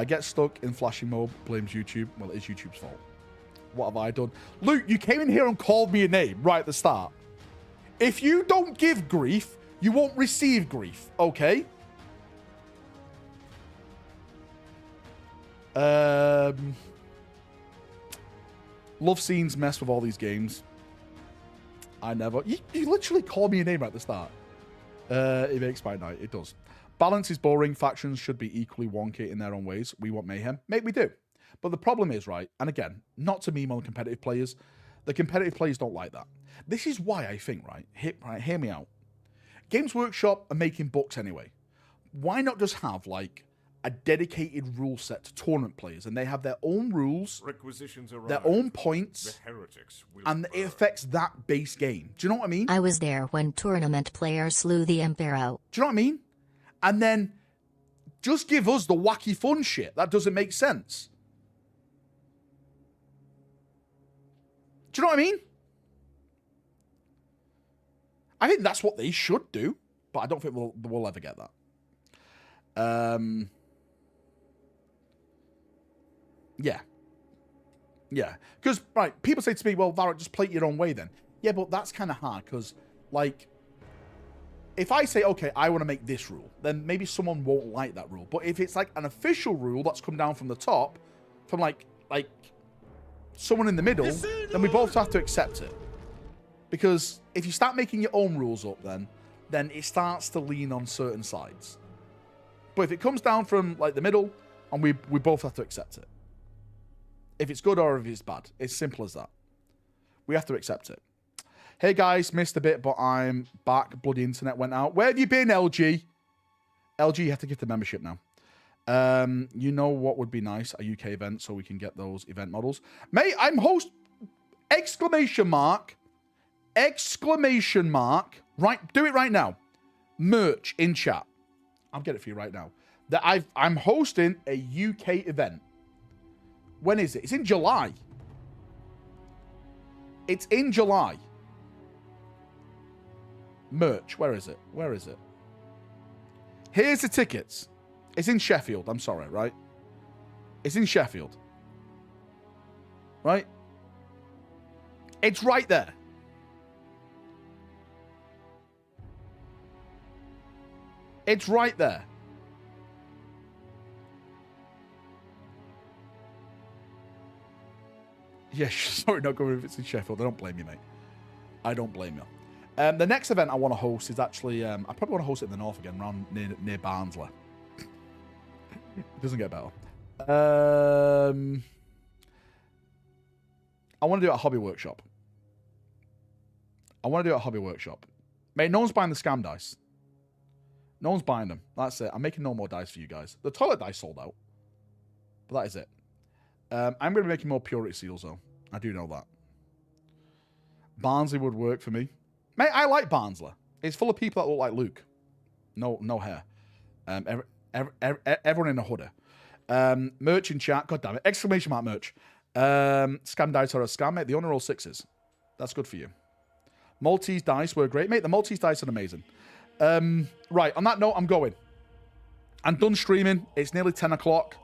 Get stuck in flashing mode, blames YouTube. Well, it is YouTube's fault. What have I done? Luke, you came in here and called me a name right at the start. If you don't give grief, you won't receive grief, okay? Love scenes mess with all these games. I never... You literally called me a name right at the start. It makes my night. It does. Balance is boring. Factions should be equally wonky in their own ways. We want mayhem. Maybe we do. But the problem is, right, and again, not to meme on competitive players. The competitive players don't like that. This is why I think, right, hear me out. Games Workshop are making books anyway. Why not just have, like, a dedicated rule set to tournament players, and they have their own rules, their own points, and it affects that base game. Do you know what I mean? I was there when tournament players slew the Emperor. Do you know what I mean? And then just give us the wacky fun shit. That doesn't make sense. Do you know what I mean? I think that's what they should do, but I don't think we'll ever get that. Yeah. Because, right, people say to me, well, Valrak, just play it your own way then. Yeah, but that's kind of hard because, like, if I say, okay, I want to make this rule, then maybe someone won't like that rule. But if it's like an official rule that's come down from the top, from like someone in the middle, then we both have to accept it. Because if you start making your own rules up, then it starts to lean on certain sides. But if it comes down from like the middle, and we both have to accept it. If it's good or if it's bad. It's simple as that. We have to accept it. Hey guys, missed a bit, but I'm back. Bloody internet went out. Where have you been, LG? LG, you have to give the membership now. You know what would be nice? A UK event so we can get those event models. Mate, I'm host... Exclamation mark. Exclamation mark. Right, do it right now. Merch in chat. I'll get it for you right now. I'm hosting a UK event. When is it? It's in July. It's in July. Merch. Where is it? Where is it? Here's the tickets. It's in Sheffield. I'm sorry, right? It's in Sheffield. Right? It's right there. It's right there. Yeah, sorry, not going if it's in Sheffield. I don't blame you, mate. I don't blame you. The next event I want to host is actually, I probably want to host it in the north again, around near Barnsley. It doesn't get better. I want to do it at a hobby workshop. Mate, no one's buying the scam dice. No one's buying them. That's it. I'm making no more dice for you guys. The toilet dice sold out. But that is it. I'm going to be making more purity seals, though. I do know that. Barnsley would work for me. Mate, I like Barnsley. It's full of people that look like Luke. No hair. Everyone in a hoodie. Merch in chat. God damn it. Exclamation mark merch. Scam dice are a scam, mate. They only roll 6s. That's good for you. Maltese dice were great. Mate, the Maltese dice are amazing. Right, on that note, I'm going. I'm done streaming. It's nearly 10 o'clock.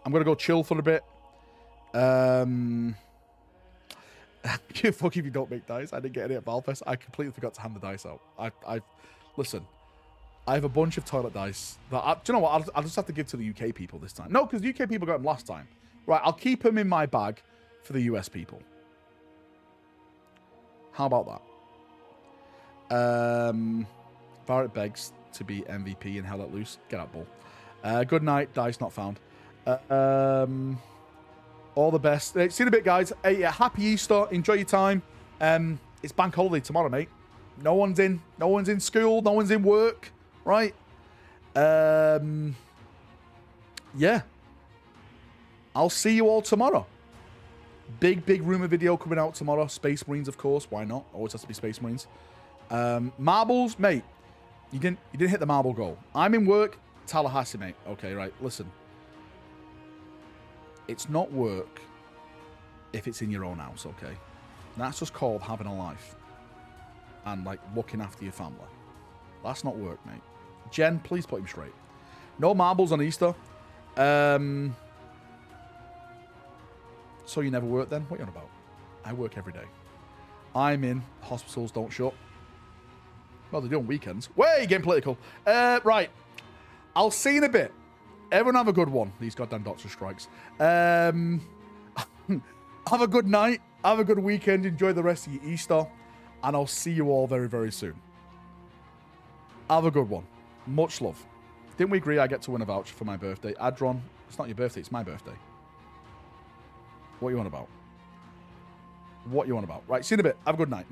I'm going to go chill for a bit. Fuck if you don't make dice. I didn't get any at Valfest. I completely forgot to hand the dice out. Listen, I have a bunch of toilet dice. Do you know what? I'll just have to give to the UK people this time. No, because the UK people got them last time. Right, I'll keep them in my bag for the US people. How about that? Valrak begs to be MVP and Hell Let Loose. Get out, bull. Good night. Dice not found. All the best. See you in a bit, guys. Hey, happy Easter. Enjoy your time. It's bank holiday tomorrow, mate. No one's in. No one's in school. No one's in work. Right? Yeah. I'll see you all tomorrow. Big rumor video coming out tomorrow. Space Marines, of course. Why not? Always has to be Space Marines. Marbles, mate. You didn't hit the marble goal. I'm in work. Tallahassee, mate. Okay, right. Listen. It's not work if it's in your own house, okay? That's just called having a life. And, like, looking after your family. That's not work, mate. Jen, please put him straight. No marbles on Easter. So you never work then? What are you on about? I work every day. I'm in. Hospitals don't shut. Well, they do on weekends. Way, getting political. Right. I'll see you in a bit. Everyone have a good one. These goddamn doctor strikes. Have a good night. Have a good weekend. Enjoy the rest of your Easter. And I'll see you all very, very soon. Have a good one. Much love. Didn't we agree I get to win a voucher for my birthday? Adron, it's not your birthday. It's my birthday. What you on about? Right, see you in a bit. Have a good night.